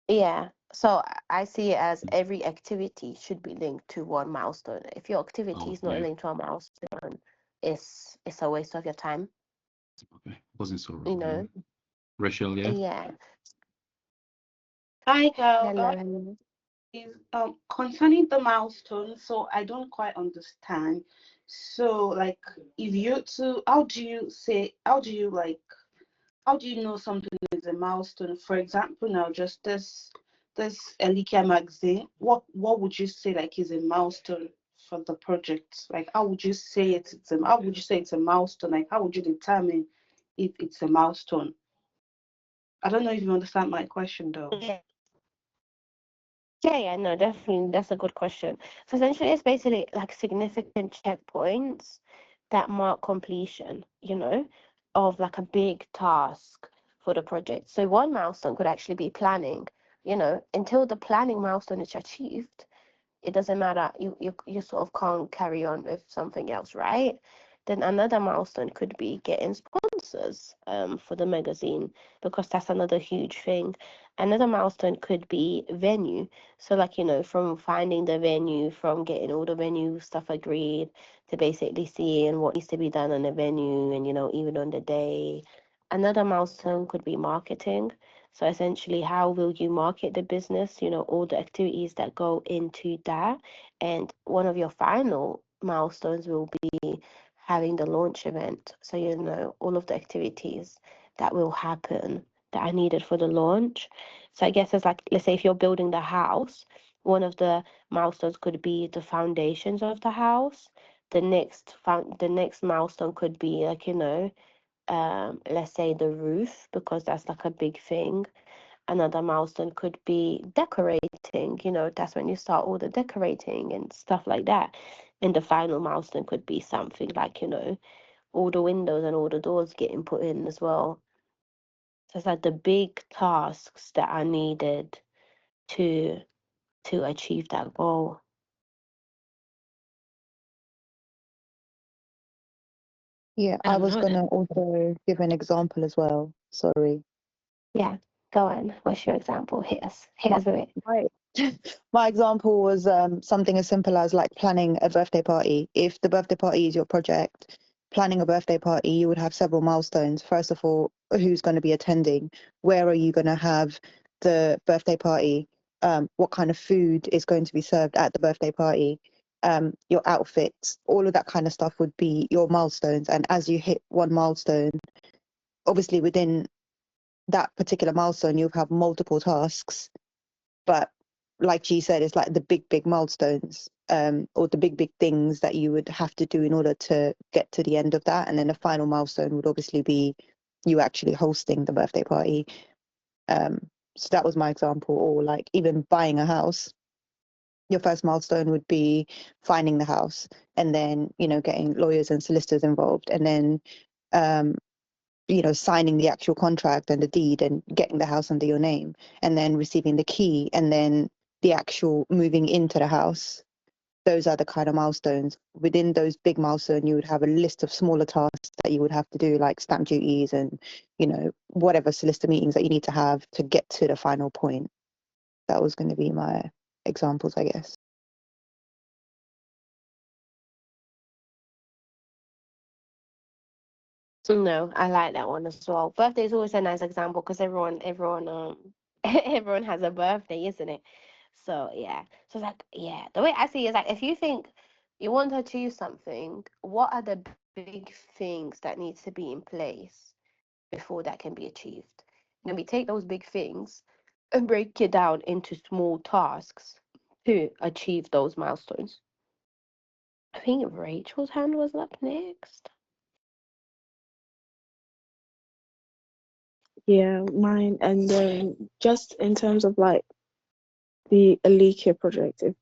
Yeah. So I see it as every activity should be linked to one milestone. If your activity Oh, is not yeah. linked to a milestone, it's a waste of your time, Okay. Wasn't so you wrong, know? yeah. Rachel, yeah. Yeah. Hi, girl. Hello. Is concerning the milestone, so I don't quite understand. So, like, if you to, how do you know something is a milestone? For example, now just this Elikia magazine, what would you say like is a milestone for the project? Like, how would you say how would you say it's a milestone? Like, how would you determine if it's a milestone? I don't know if you understand my question though. Yeah. Yeah, no, definitely. That's a good question. So essentially, it's basically like significant checkpoints that mark completion, of like a big task for the project. So one milestone could actually be planning, until the planning milestone is achieved, it doesn't matter. You sort of can't carry on with something else, right? Then another milestone could be getting sponsors for the magazine, because that's another huge thing. Another milestone could be venue. So like, from finding the venue, from getting all the venue stuff agreed, to basically seeing what needs to be done on the venue and, even on the day. Another milestone could be marketing. So essentially, how will you market the business? All the activities that go into that. And one of your final milestones will be having the launch event. So, all of the activities that will happen that are needed for the launch. So I guess it's like, let's say if you're building the house, one of the milestones could be the foundations of the house. The next milestone could be like, let's say the roof, because that's like a big thing. Another milestone could be decorating, that's when you start all the decorating and stuff like that. And the final milestone could be something like, all the windows and all the doors getting put in as well. So it's like the big tasks that are needed to achieve that goal. Yeah, I I don't was know going to then. also give an example as well. Sorry. Yeah, go on. What's your example? Hit us. Hit us with it. Right. My example was something as simple as like planning a birthday party. If the birthday party is your project, planning a birthday party, you would have several milestones. First of all, who's going to be attending? Where are you going to have the birthday party? What kind of food is going to be served at the birthday party? Your outfits, all of that kind of stuff would be your milestones. And as you hit one milestone, obviously within that particular milestone, you'll have multiple tasks. But like G said, it's like the big milestones, or the big things that you would have to do in order to get to the end of that. And then the final milestone would obviously be you actually hosting the birthday party. So that was my example. Or like even buying a house. Your first milestone would be finding the house, and then getting lawyers and solicitors involved, and then um, signing the actual contract and the deed and getting the house under your name, and then receiving the key, and then the actual moving into the house. Those are the kind of milestones. Within those big milestones, you would have a list of smaller tasks that you would have to do, like stamp duties and, whatever solicitor meetings that you need to have to get to the final point. That was going to be my examples, I guess. No, I like that one as well. Birthday is always a nice example because everyone has a birthday, isn't it? So yeah. So it's like, yeah, the way I see it is like if you think you want to achieve something, what are the big things that need to be in place before that can be achieved? Then we take those big things and break it down into small tasks to achieve those milestones. I think Rachel's hand was up next. Yeah, mine. And then just in terms of like the Alika project, it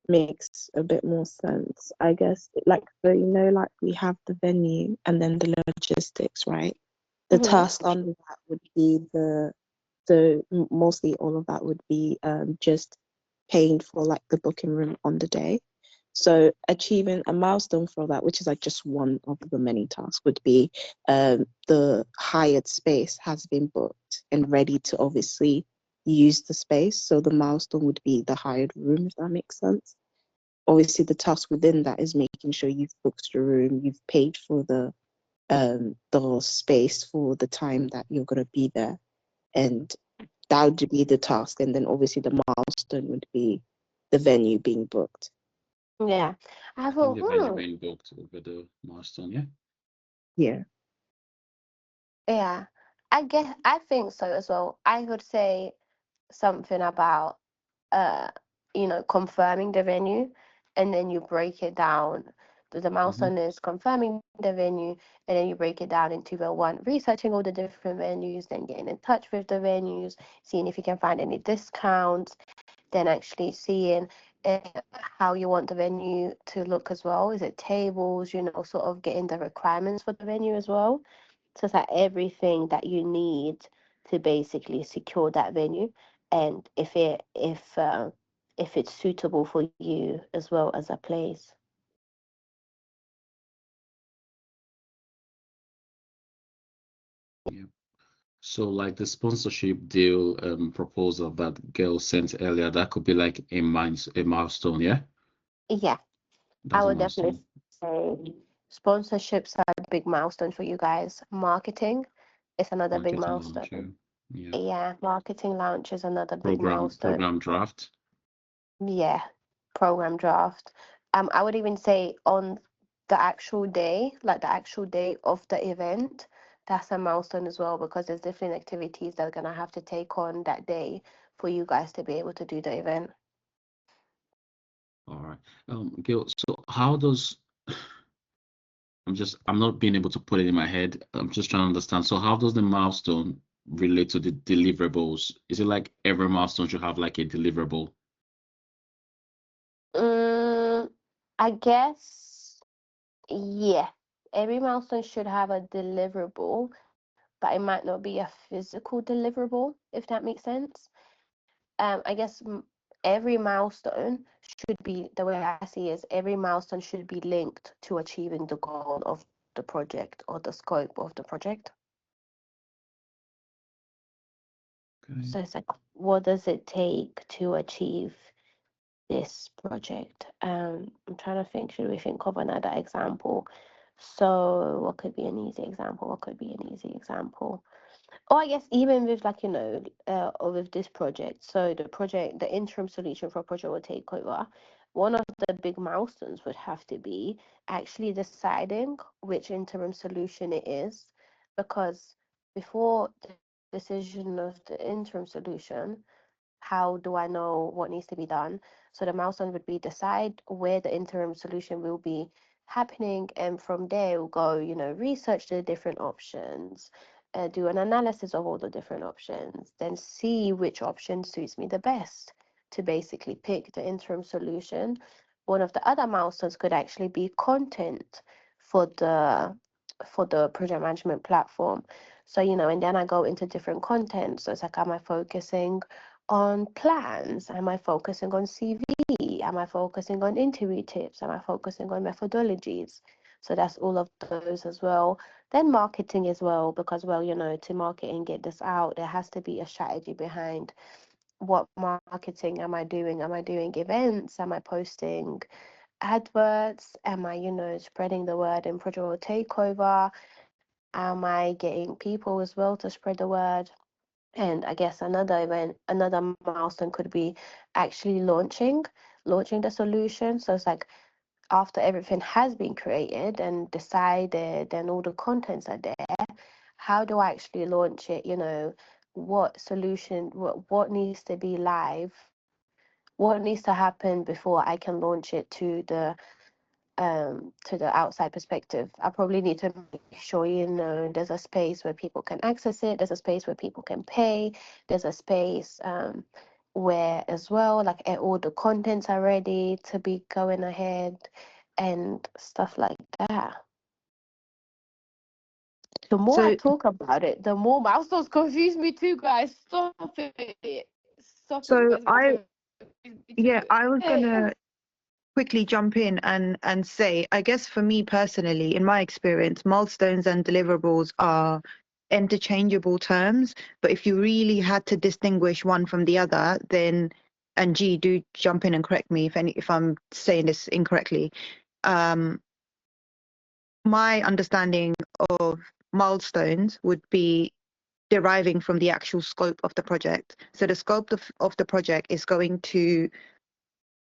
makes a bit more sense, I guess. Like like we have the venue and then the logistics, right? The Hmm. task under that would be the mostly all of that would be just paying for like the booking room on the day. So achieving a milestone for that, which is like just one of the many tasks, would be the hired space has been booked and ready to obviously use the space. So the milestone would be the hired room, if that makes sense. Obviously, the task within that is making sure you've booked the room, you've paid for the space for the time that you're gonna be there, and that would be the task. And then obviously the milestone would be the venue being booked. Yeah. I And thought, the venue being booked over the milestone, yeah. Yeah. yeah, I think so as well. I would say something about uh confirming the venue, and then you break it down. The Mm-hmm. milestone is confirming the venue, and then you break it down into the one researching all the different venues, then getting in touch with the venues, seeing if you can find any discounts, then actually seeing uh, how you want the venue to look as well. Is it tables, sort of getting the requirements for the venue as well. So it's like everything that you need to basically secure that venue, and if it's suitable for you as well as a place. Yeah. So like the sponsorship deal proposal that girl sent earlier, that could be like a milestone, yeah? Yeah, I That's a would definitely milestone. say sponsorships are a big milestone for you guys. Marketing is another big Marketing launch, yeah. milestone. Yeah. Yeah, marketing launch is another big milestone. Program draft. Yeah, program draft. I would even say on the actual day, like the actual day of the event, that's a milestone as well because there's different activities that are gonna have to take on that day for you guys to be able to do the event. All right. Gil, so how does I'm not being able to put it in my head. I'm just trying to understand. So how does the milestone relate to the deliverables? Is it like every milestone should have like a deliverable? Mm, I guess, yeah. Every milestone should have a deliverable, but it might not be a physical deliverable, if that makes sense. I guess every milestone should be, the way I see it is every milestone should be linked to achieving the goal of the project or the scope of the project. Okay. So it's like, what does it take to achieve this project? I'm trying to think, should we think of another example? So what could be an easy example? What could be an easy example? Or I guess even with like, or with this project. So the interim solution for a project will take over. One of the big milestones would have to be actually deciding which interim solution it is, because before the decision of the interim solution, how do I know what needs to be done? So the milestone would be decide where the interim solution will be happening, and from there we'll go, research the different options, do an analysis of all the different options, then see which option suits me the best to basically pick the interim solution. One of the other milestones could actually be content for the project management platform. So, and then I go into different content. So it's like, am I focusing on plans? Am I focusing on CV? Am I focusing on interview tips? Am I focusing on methodologies? So that's all of those as well. Then marketing as well, because, well, to market and get this out, there has to be a strategy behind what marketing am I doing? Am I doing events? Am I posting adverts? Am I, spreading the word in Project Takeover? Am I getting people as well to spread the word? And I guess another milestone could be actually launching the solution. So it's like, after everything has been created and decided and all the contents are there, how do I actually launch it? What solution, what needs to be live? What needs to happen before I can launch it to the outside perspective? I probably need to make sure, there's a space where people can access it, there's a space where people can pay, there's a space where as well, like, all the contents are ready to be going ahead and stuff like that. The more I So talk about it, the more milestones confuse me too, guys. Stop it. Stop it. You so guys are confuse me too. I was gonna quickly jump in and say, I guess for me personally, in my experience, milestones and deliverables are interchangeable terms. But if you really had to distinguish one from the other, then, and G, do jump in and correct me if I'm saying this incorrectly. My understanding of milestones would be deriving from the actual scope of the project. So the scope of the project is going to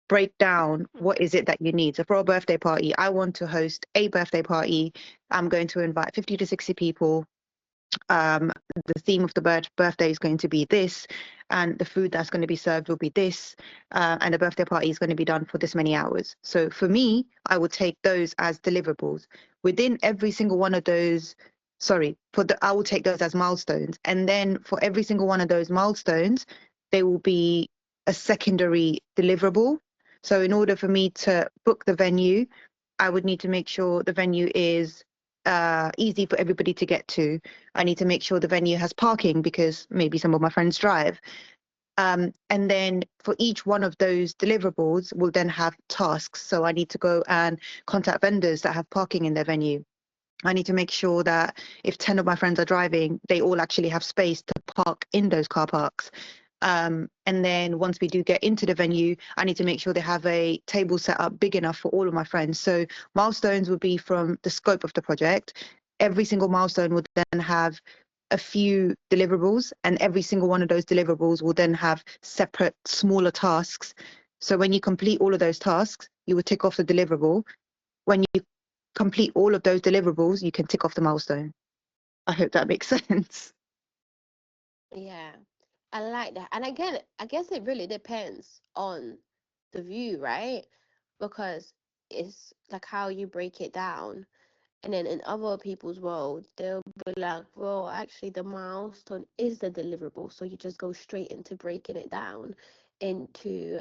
break down what is it that you need. So for a birthday party, I want to host a birthday party. I'm going to invite 50 to 60 people. The theme of the birthday is going to be this, and the food that's going to be served will be this, and the birthday party is going to be done for this many hours. So for me, I would take those as deliverables. Within every single one of those, I will take those as milestones. And then for every single one of those milestones, there will be a secondary deliverable. So in order for me to book the venue, I would need to make sure the venue is easy for everybody to get to. I need to make sure the venue has parking because maybe some of my friends drive. And then for each one of those deliverables, we'll then have tasks. So I need to go and contact vendors that have parking in their venue. I need to make sure that if 10 of my friends are driving, they all actually have space to park in those car parks. And then once we do get into the venue, I need to make sure they have a table set up big enough for all of my friends. So milestones would be from the scope of the project. Every single milestone would then have a few deliverables, and every single one of those deliverables will then have separate, smaller tasks. So when you complete all of those tasks, you will tick off the deliverable. When you complete all of those deliverables, you can tick off the milestone. I hope that makes sense. Yeah, I like that. And again, I guess it really depends on the view, right? Because it's like how you break it down. And then in other people's world, they'll be like, well, actually, the milestone is the deliverable. So you just go straight into breaking it down into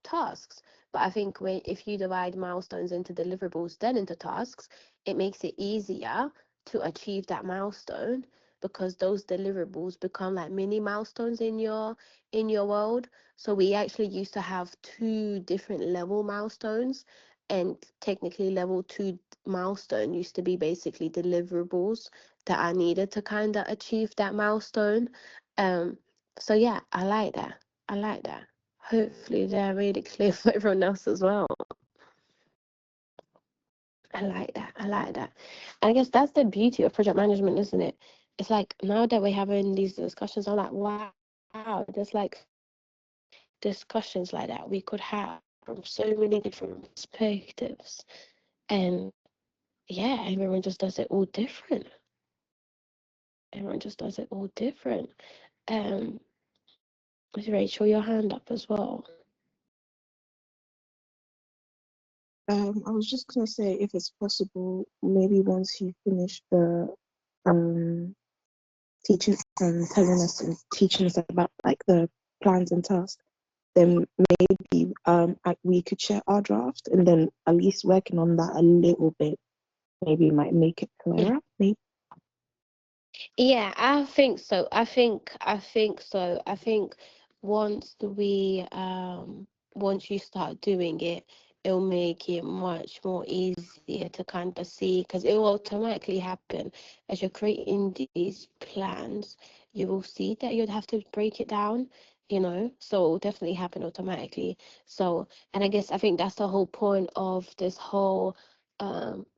tasks. But I think if you divide milestones into deliverables, then into tasks, it makes it easier to achieve that milestone because those deliverables become like mini milestones in your world. So we actually used to have two different level milestones, and technically level 2 milestone used to be basically deliverables that I needed to kind of achieve that milestone. So yeah, I like that. I like that. Hopefully they're really clear for everyone else as well. I like that. I like that. And I guess that's the beauty of project management, isn't it? It's like now that we're having these discussions, I'm like, wow, there's like discussions like that we could have from so many different perspectives. And yeah, everyone just does it all different. Everyone just does it all different. Um, Rachel, your hand up as well. I was just gonna say, if it's possible, maybe once you finish the teaching and telling us and teaching us about like the plans and tasks, then maybe we could share our draft, and then at least working on that a little bit maybe might make it clearer. Maybe. Yeah, I think so. I think so. I think once once you start doing it, it'll make it much more easier to kind of see, because it will automatically happen as you're creating these plans. You will see that you'd have to break it down, so it will definitely happen automatically. So, and I think that's the whole point of this whole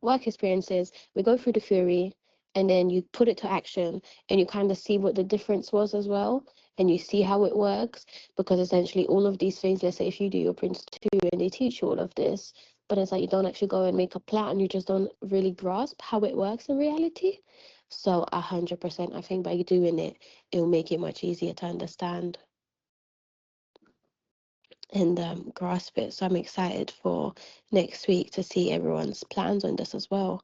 work experiences. We go through the theory, and then you put it to action, and you kind of see what the difference was as well, and you see how it works, because essentially all of these things, let's say if you do your Prince 2 and they teach you all of this, but it's like you don't actually go and make a plan, you just don't really grasp how it works in reality. So 100%, I think by doing it, it'll make it much easier to understand and grasp it. So I'm excited for next week to see everyone's plans on this as well.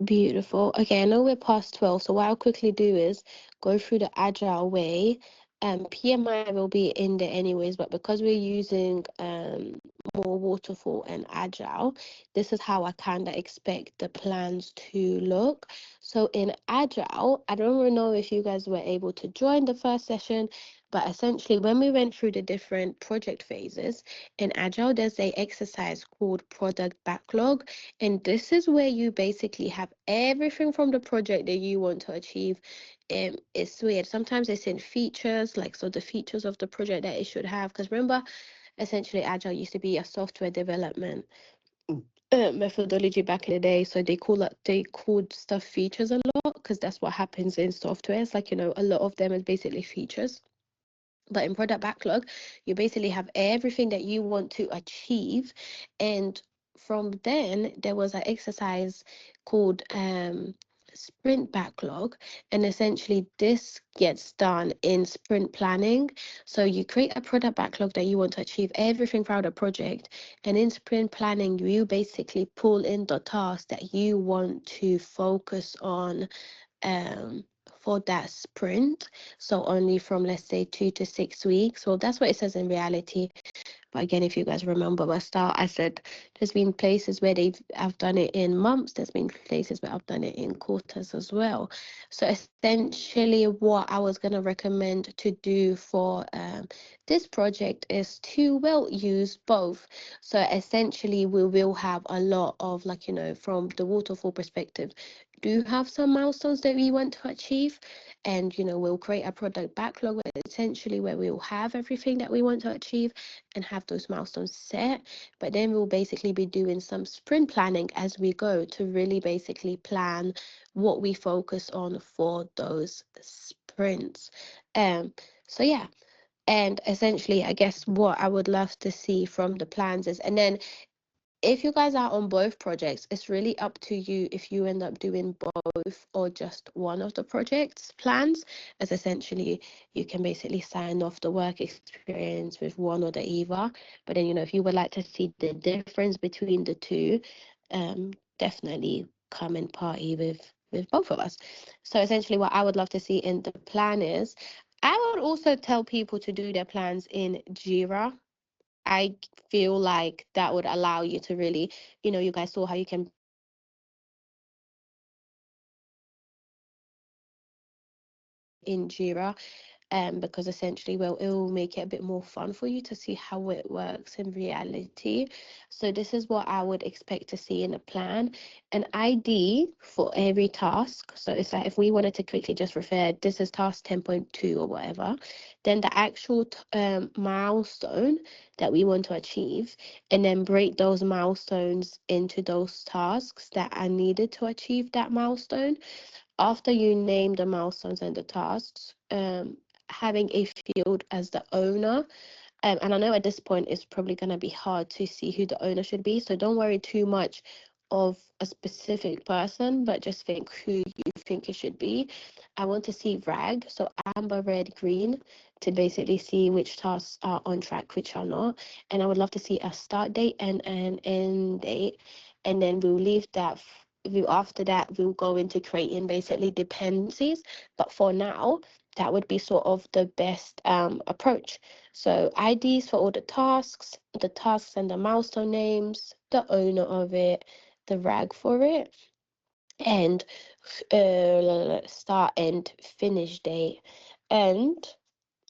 Beautiful. Okay, I know we're past 12, so what I'll quickly do is go through the agile way. PMI will be in there anyways, but because we're using more waterfall and agile, this is how I kind of expect the plans to look. So in agile, I don't really know if you guys were able to join the first session, but essentially when we went through the different project phases in agile, there's a exercise called product backlog, and this is where you basically have everything from the project that you want to achieve. It's weird. Sometimes it's in features, like so the features of the project that it should have. Because remember, essentially Agile used to be a software development methodology back in the day. So they called stuff features a lot, because that's what happens in software. It's like, a lot of them is basically features. But in product backlog, you basically have everything that you want to achieve. And from then, there was an exercise called sprint backlog. And essentially, this gets done in sprint planning. So you create a product backlog that you want to achieve everything throughout the project. And in sprint planning, you basically pull in the tasks that you want to focus on um for that sprint, so only from, let's say, 2 to 6 weeks. Well, that's what it says in reality, but again, if you guys remember my start, I said there's been places where I've done it in months, there's been places where I've done it in quarters as well. So essentially what I was going to recommend to do for this project is to, well, use both. So essentially we will have a lot of, like, from the waterfall perspective, do have some milestones that we want to achieve, and we'll create a product backlog essentially where we'll have everything that we want to achieve and have those milestones set. But then we'll basically be doing some sprint planning as we go to really basically plan what we focus on for those sprints. So yeah. And essentially, I guess what I would love to see from the plans is, and then if you guys are on both projects, it's really up to you if you end up doing both or just one of the project's plans, as essentially you can basically sign off the work experience with one or the either. But then, if you would like to see the difference between the two, definitely come and party with both of us. So essentially what I would love to see in the plan is, I would also tell people to do their plans in Jira. I feel like that would allow you to really, you guys saw how you can in Jira, because essentially, well, it will make it a bit more fun for you to see how it works in reality. So this is what I would expect to see in a plan: an ID for every task. So it's like if we wanted to quickly just refer, this is task 10.2 or whatever, then the actual milestone that we want to achieve, and then break those milestones into those tasks that are needed to achieve that milestone. After you name the milestones and the tasks, having a field as the owner. And I know at this point it's probably going to be hard to see who the owner should be. So don't worry too much of a specific person, but just think who you think it should be. I want to see RAG, so amber, red, green, to basically see which tasks are on track, which are not. And I would love to see a start date and an end date. And then we'll leave that. After that, we'll go into creating basically dependencies. But for now, that would be sort of the best approach. So IDs for all the tasks and the milestone names, the owner of it, the RAG for it, and start and finish date. And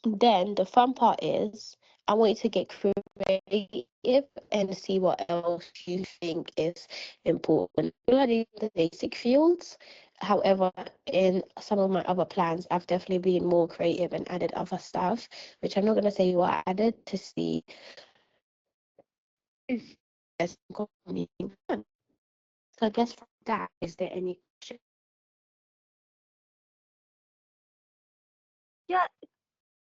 then the fun part is I want you to get creative and see what else you think is important. Regarding the basic fields, however, in some of my other plans, I've definitely been more creative and added other stuff, which I'm not going to say what I added to see if there's anything fun. So I guess from that, is there any question? Yeah,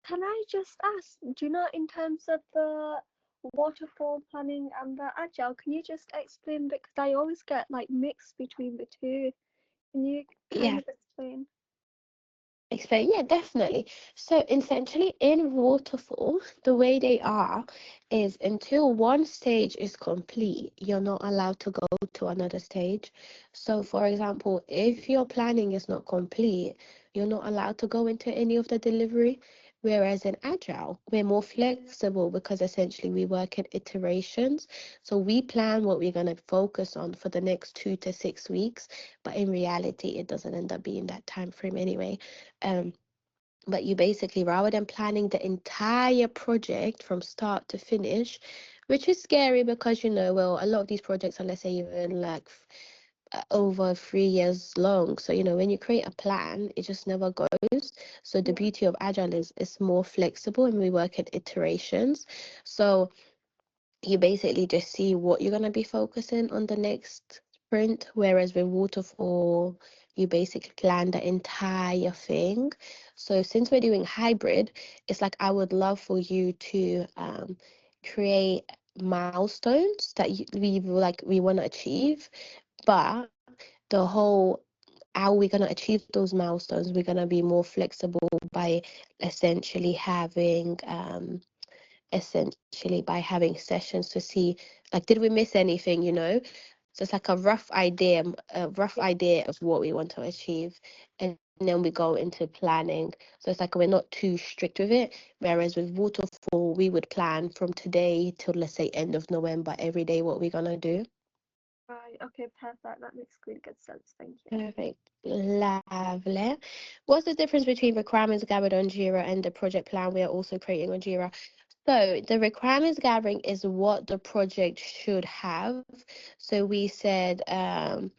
can I just ask, do you know, in terms of the waterfall planning and the agile, can you just explain, because I always get like mixed between the two. Can you kind Yeah. of explain? Explain, yeah, definitely. So essentially, in waterfall, the way they are is until one stage is complete, you're not allowed to go to another stage. So, for example, if your planning is not complete, you're not allowed to go into any of the delivery. Whereas in Agile, we're more flexible because essentially we work in iterations. So we plan what we're going to focus on for the next 2 to 6 weeks, but in reality, it doesn't end up being that time frame anyway. Um, but you basically, rather than planning the entire project from start to finish, which is scary because, well, a lot of these projects are, let's say, even like over 3 years long. So, when you create a plan, it just never goes. So the beauty of Agile is it's more flexible and we work in iterations. So you basically just see what you're going to be focusing on the next sprint, whereas with waterfall you basically plan the entire thing. So since we're doing hybrid, it's like I would love for you to create milestones that we want to achieve, but the whole how we're going to achieve those milestones, we're going to be more flexible by essentially having sessions to see, like, did we miss anything. So it's like a rough idea of what we want to achieve, and then we go into planning. So it's like we're not too strict with it, whereas with waterfall we would plan from today till, let's say, end of November, every day what we're gonna do. Right, okay, perfect. That makes really good sense. Thank you. Perfect. Lovely. What's the difference between requirements gathered on Jira and the project plan we are also creating on Jira? So the requirements gathering is what the project should have. So we said, Neda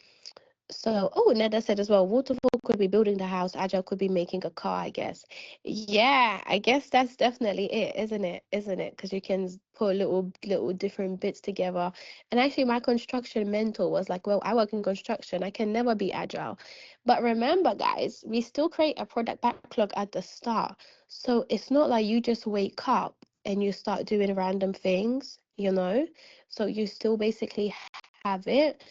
said as well, waterfall could be building the house, agile could be making a car, I guess. Yeah, I guess that's definitely it, isn't it? Isn't it? Because you can put little different bits together. And actually, my construction mentor was like, well, I work in construction, I can never be agile. But remember, guys, we still create a product backlog at the start. So it's not like you just wake up and you start doing random things. So you still basically have it.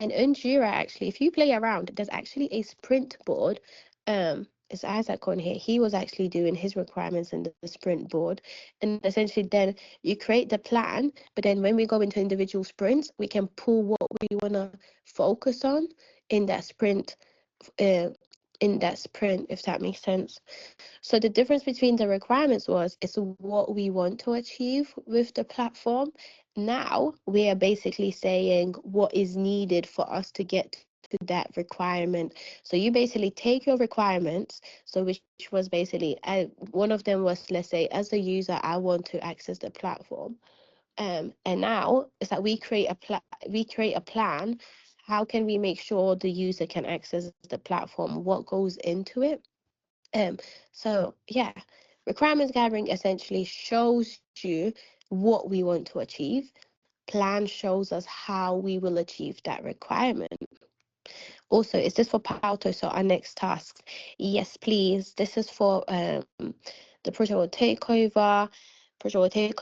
And in Jira, actually, if you play around, there's actually a sprint board. It's Isaac on here. He was actually doing his requirements in the sprint board. And essentially then you create the plan, but then when we go into individual sprints, we can pull what we want to focus on in that sprint, uh, if that makes sense. So the difference between the requirements is what we want to achieve with the platform. Now we are basically saying what is needed for us to get that requirement. So you basically take your requirements, so which was basically one of them was, let's say, as a user, I want to access the platform. And now it's that we create a plan. How can we make sure the user can access the platform? What goes into it? So yeah, requirements gathering essentially shows you what we want to achieve. Plan shows us how we will achieve that requirement. Also, is this for PWTO? So our next task. Yes, please. This is for the project will take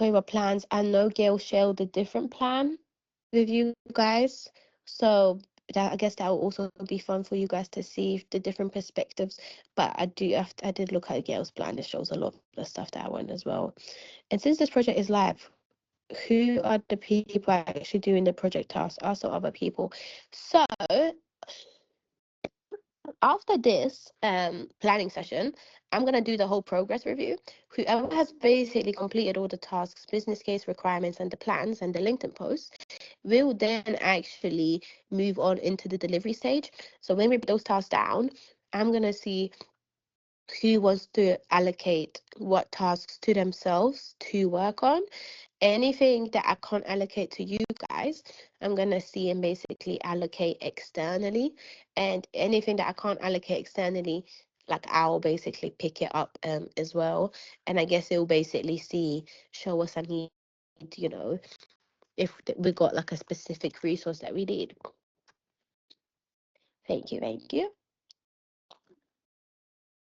over plans. I know Gail shared a different plan with you guys. So that, I guess that will also be fun for you guys to see the different perspectives. But I did look at Gail's plan. It shows a lot of the stuff that I want as well. And since this project is live, who are the people actually doing the project tasks? Also other people. So after this planning session, I'm gonna do the whole progress review. Whoever has basically completed all the tasks, business case requirements, and the plans and the LinkedIn posts, will then actually move on into the delivery stage. So when we put those tasks down, I'm gonna see who wants to allocate what tasks to themselves to work on. Anything that I can't allocate to you guys, I'm gonna see and basically allocate externally. And anything that I can't allocate externally, like I'll basically pick it up as well. And I guess it'll basically show us a need, you know, if we got like a specific resource that we need. Thank you, thank you.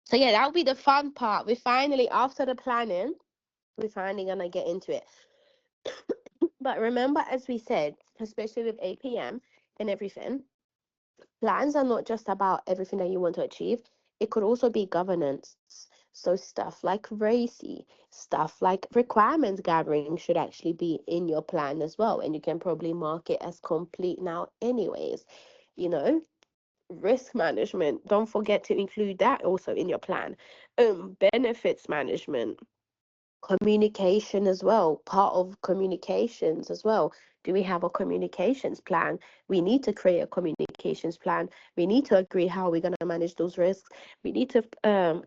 So yeah, that'll be the fun part. We finally, after the planning, we're finally gonna get into it. But remember, as we said, especially with APM and everything, plans are not just about everything that you want to achieve. It could also be governance. So stuff like RACI, stuff like requirements gathering should actually be in your plan as well. And you can probably mark it as complete now anyways. You know, risk management, don't forget to include that also in your plan. Benefits management, communication as well, part of communications as well. Do we have a communications plan? We need to create a communications plan. We need to agree how we're going to manage those risks. We need to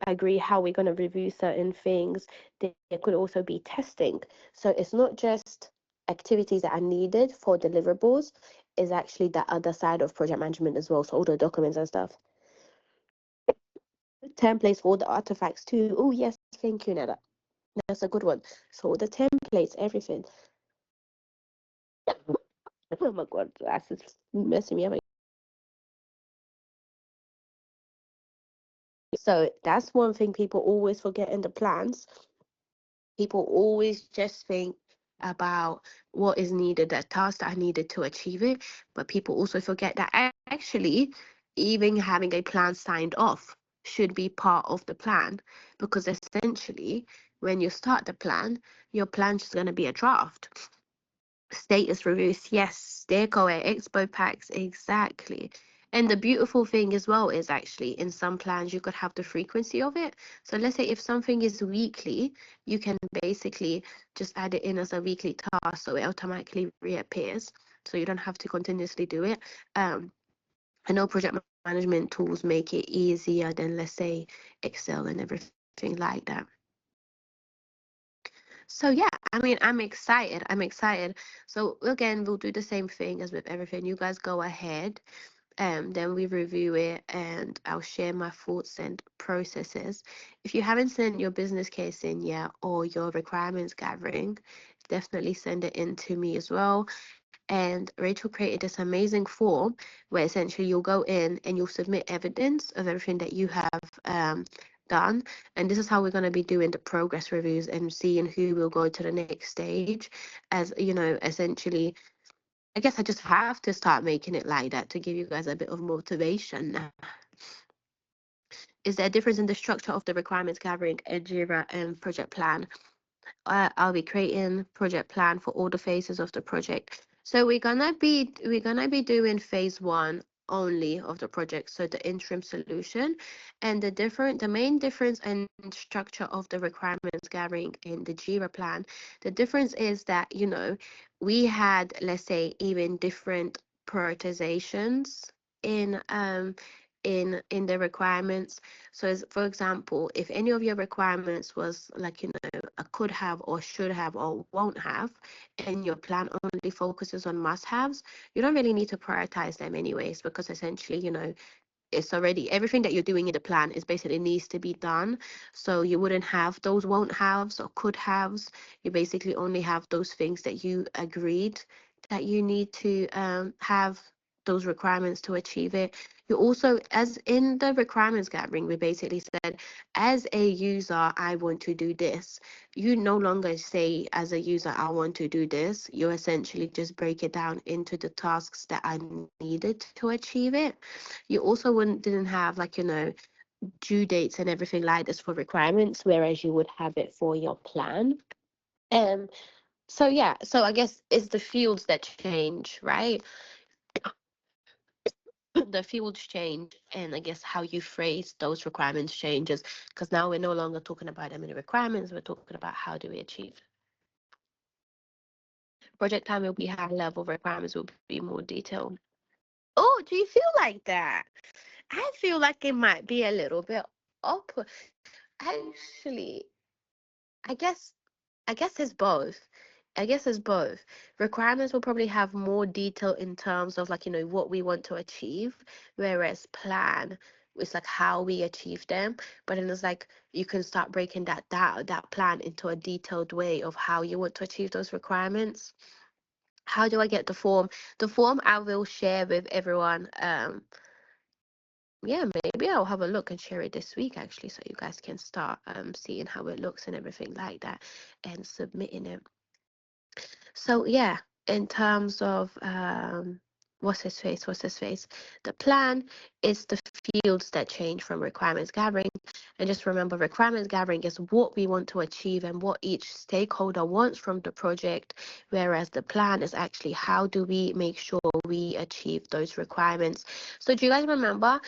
agree how we're going to review certain things. There could also be testing. So it's not just activities that are needed for deliverables, is actually the other side of project management as well. So all the documents and stuff. Templates for all the artifacts too. Oh yes, thank you, Nada. That's a good one. So the templates, everything. Oh my god, that's messing me up. So that's one thing people always forget in the plans. People always just think about what is needed, the tasks that are needed to achieve it. But people also forget that actually, even having a plan signed off should be part of the plan, because essentially, when you start the plan, your plan's just going to be a draft. Status reviews, yes, Stakeholder Expo packs, exactly. And the beautiful thing as well is actually in some plans you could have the frequency of it. So let's say if something is weekly, you can basically just add it in as a weekly task so it automatically reappears. So you don't have to continuously do it. I know project management tools make it easier than, let's say, Excel and everything like that. So yeah, I mean, I'm excited. I'm excited. So again, we'll do the same thing as with everything. You guys go ahead, and then we review it, and I'll share my thoughts and processes. If you haven't sent your business case in yet or your requirements gathering, definitely send it in to me as well. And Rachel created this amazing form where essentially you'll go in and you'll submit evidence of everything that you have done. And this is how we're going to be doing the progress reviews and seeing who will go to the next stage. As you know, essentially, I guess I just have to start making it like that to give you guys a bit of motivation. Is there a difference in the structure of the requirements gathering and Jira and project plan? I'll be creating project plan for all the phases of the project. So we're gonna be doing phase 1 only of the project, so the interim solution. And the main difference in structure of the requirements gathering in the Jira plan, the difference is that, you know, we had, let's say, even different prioritizations in the requirements. So as for example, if any of your requirements was like, a could have or should have or won't have, and your plan only focuses on must haves, you don't really need to prioritize them anyways, because essentially, it's already everything that you're doing in the plan is basically needs to be done. So you wouldn't have those won't haves or could haves. You basically only have those things that you agreed that you need to have those requirements to achieve it. You also, as in the requirements gathering, we basically said, as a user, I want to do this. You no longer say, as a user, I want to do this. You essentially just break it down into the tasks that I needed to achieve it. You also didn't have like, due dates and everything like this for requirements, whereas you would have it for your plan. So yeah, so I guess it's the fields that change, right? The fields change, and I guess how you phrase those requirements changes, because now we're no longer talking about them in the requirements, we're talking about how do we achieve. Project time will be high level, requirements will be more detailed. Oh, do you feel like that? I feel like it might be a little bit up. Actually, I guess I guess it's both. I guess it's both. Requirements will probably have more detail in terms of like, what we want to achieve, whereas plan is like how we achieve them. But then it's like you can start breaking that plan into a detailed way of how you want to achieve those requirements. How do I get the form? The form I will share with everyone. Yeah, maybe I'll have a look and share it this week actually, so you guys can start seeing how it looks and everything like that, and submitting it. So yeah, in terms of what's his face, the plan is the fields that change from requirements gathering. And just remember, requirements gathering is what we want to achieve and what each stakeholder wants from the project, whereas the plan is actually how do we make sure we achieve those requirements. So do you guys remember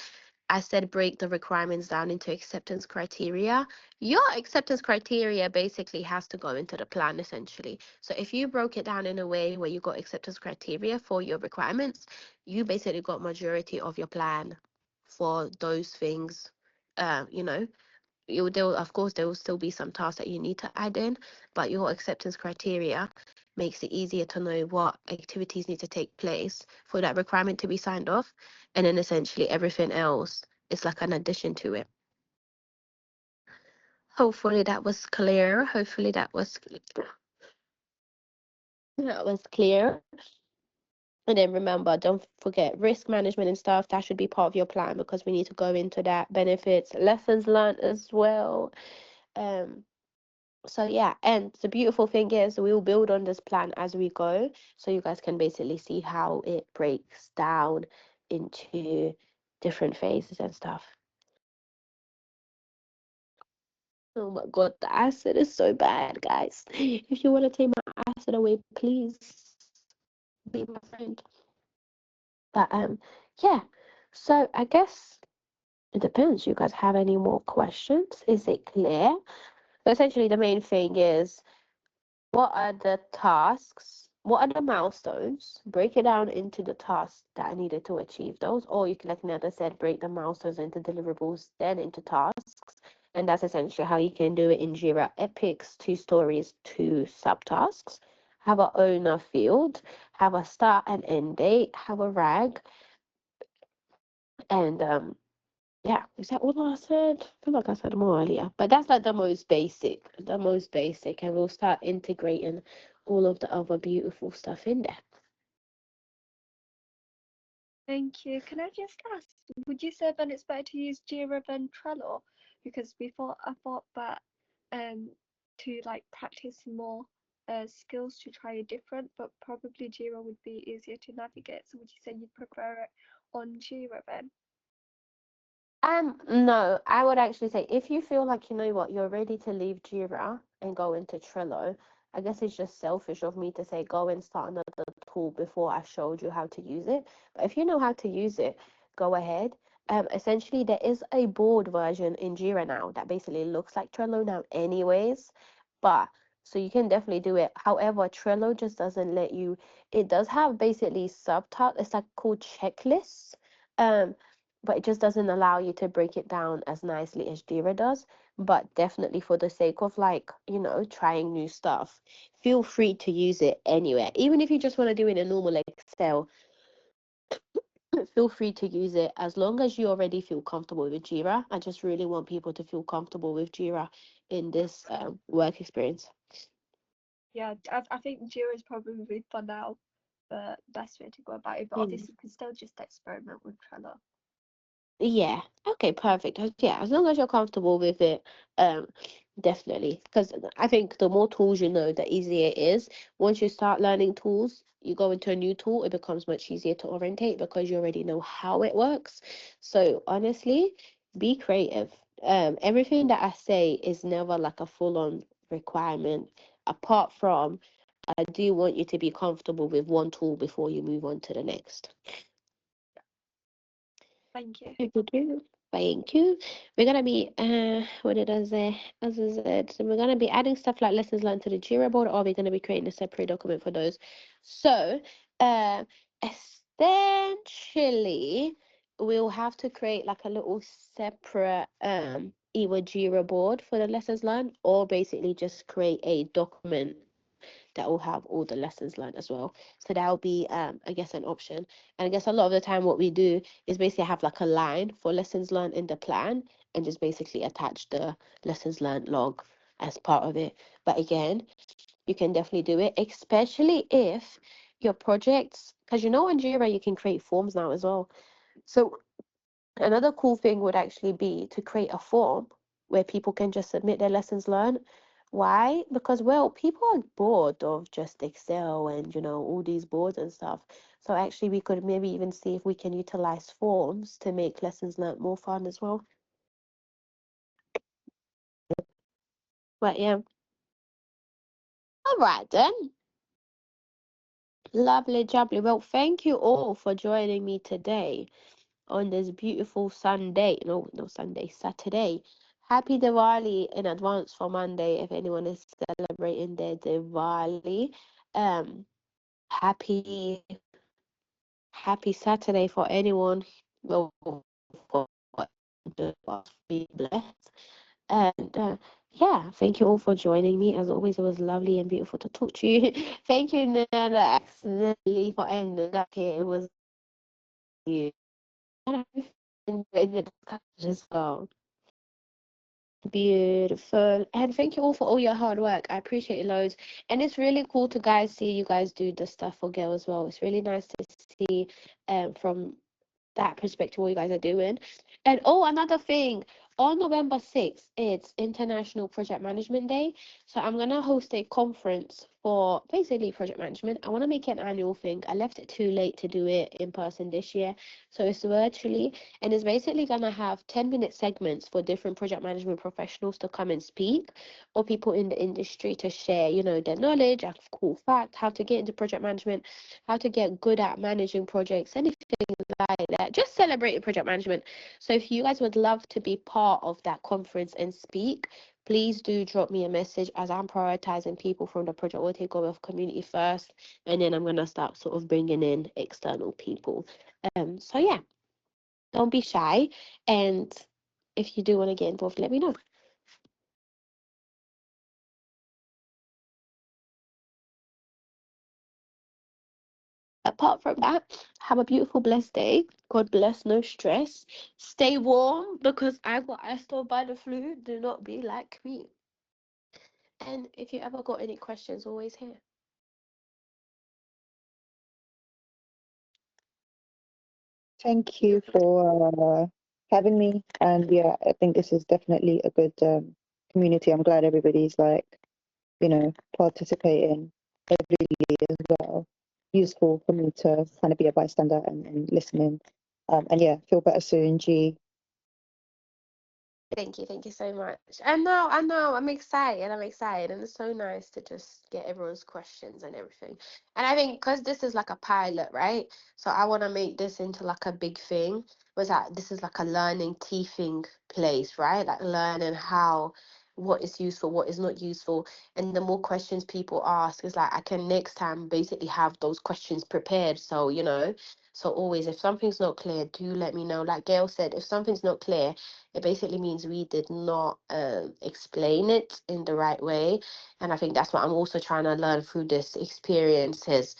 I said break the requirements down into acceptance criteria? Your acceptance criteria basically has to go into the plan essentially. So if you broke it down in a way where you got acceptance criteria for your requirements, you basically got majority of your plan for those things. You know, of course there will still be some tasks that you need to add in, but your acceptance criteria makes it easier to know what activities need to take place for that requirement to be signed off, and then essentially everything else is like an addition to it. Hopefully that was clear. Clear. And then remember, don't forget risk management and stuff. That should be part of your plan, because we need to go into that benefits, lessons learned as well. Um, So yeah, and the beautiful thing is we will build on this plan as we go, so you guys can basically see how it breaks down into different phases and stuff. Oh my god, the acid is so bad, guys. If you want to take my acid away, please be my friend. But yeah. So I guess it depends. You guys have any more questions? Is it clear? Essentially, the main thing is, what are the tasks? What are the milestones? Break it down into the tasks that I needed to achieve those. Or you can, like Nada said, break the milestones into deliverables, then into tasks. And that's essentially how you can do it in Jira Epics, 2 stories, 2 subtasks. Have a owner field, have a start and end date, have a rag, and yeah, is that all I said? I feel like I said more earlier, but that's like the most basic, and we'll start integrating all of the other beautiful stuff in there. Thank you. Can I just ask, would you say then it's better to use Jira than Trello? Because before I thought that to like practice more skills to try a different, but probably Jira would be easier to navigate. So would you say you'd prefer it on Jira then? No, I would actually say if you feel like, you know what, you're ready to leave Jira and go into Trello, I guess it's just selfish of me to say go and start another tool before I showed you how to use it. But if you know how to use it, go ahead. Essentially, there is a board version in Jira now that basically looks like Trello now, anyways. But so you can definitely do it. However, Trello just doesn't let you. It does have basically subtasks. It's like called checklists. Um, but it just doesn't allow you to break it down as nicely as Jira does. But definitely for the sake of like, trying new stuff, feel free to use it anywhere. Even if you just want to do it in a normal Excel, feel free to use it as long as you already feel comfortable with Jira. I just really want people to feel comfortable with Jira in this work experience. Yeah, I think Jira is probably for now the best way to go about it, but Mm. obviously you can still just experiment with Trello. Yeah. Okay, perfect. Yeah, as long as you're comfortable with it, um, definitely. Because I think the more tools you know, the easier it is. Once you start learning tools, you go into a new tool, it becomes much easier to orientate because you already know how it works. So honestly, be creative. Everything that I say is never like a full-on requirement, apart from I do want you to be comfortable with one tool before you move on to the next. Thank you. Thank you. We're gonna be what did I say? As I said, so we're gonna be adding stuff like lessons learned to the Jira board, or we're gonna be creating a separate document for those. So, essentially, we'll have to create like a little separate either Jira board for the lessons learned, or basically just create a document that will have all the lessons learned as well. So that'll be, I guess, an option. And I guess a lot of the time, what we do is basically have like a line for lessons learned in the plan and just basically attach the lessons learned log as part of it. But again, you can definitely do it, especially if your projects, because on Jira, you can create forms now as well. So another cool thing would actually be to create a form where people can just submit their lessons learned. Why? Because, well, people are bored of just Excel and, all these boards and stuff. So actually, we could maybe even see if we can utilize forms to make lessons learned more fun as well. But yeah. All right then. Lovely, jubbly. Well, thank you all for joining me today on this beautiful Sunday. No, no Sunday, Saturday. Happy Diwali in advance for Monday if anyone is celebrating their Diwali. Um, happy Saturday for anyone. Well, for be blessed. And yeah, thank you all for joining me. As always, it was lovely and beautiful to talk to you. Thank you, Nana, accidentally for ending up here. It was you. And I enjoyed the discussion as well. Beautiful. And thank you all for all your hard work. I appreciate it loads. And it's really cool to see you guys do the stuff for girls as well. It's really nice to see from that perspective what you guys are doing. And oh, another thing, on November 6th, it's International Project Management Day. So I'm gonna host a conference for basically project management. I want to make it an annual thing. I left it too late to do it in person this year. So it's virtually, and it's basically gonna have 10-minute segments for different project management professionals to come and speak, or people in the industry to share, their knowledge, a cool fact, how to get into project management, how to get good at managing projects, anything like that. Just celebrating project management. So if you guys would love to be part of that conference and speak, please do drop me a message, as I'm prioritizing people from the Project Will Take community first, and then I'm gonna start sort of bringing in external people. So yeah, don't be shy, and if you do want to get involved, let me know. Apart from that, have a beautiful, blessed day. God bless, no stress. Stay warm because I got iced out by the flu. Do not be like me. And if you ever got any questions, always here. Thank you for having me. And yeah, I think this is definitely a good community. I'm glad everybody's participating heavily as well. Useful for me to kind of be a bystander and listening. And yeah, feel better soon, G. Thank you so much. I know, I'm excited, and it's so nice to just get everyone's questions and everything. And I think because this is like a pilot, right? So I want to make this into like a big thing. Was that this is like a learning teething place, right? Like learning how what is useful, what is not useful. And the more questions people ask, is like I can next time basically have those questions prepared. So, you know, so always if something's not clear, do let me know. Like Gail said, if something's not clear, it basically means we did not explain it in the right way. And I think that's what I'm also trying to learn through this experience is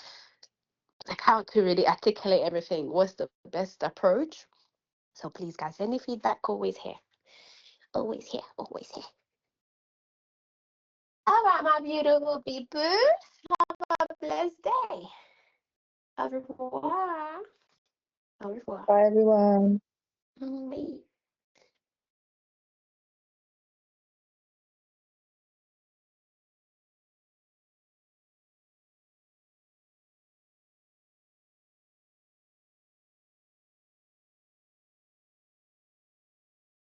like how to really articulate everything. What's the best approach? So please, guys, any feedback, always here. Always here, always here. All right, my beautiful people. Have a blessed day. Au revoir. Au revoir. Bye everyone. Bye.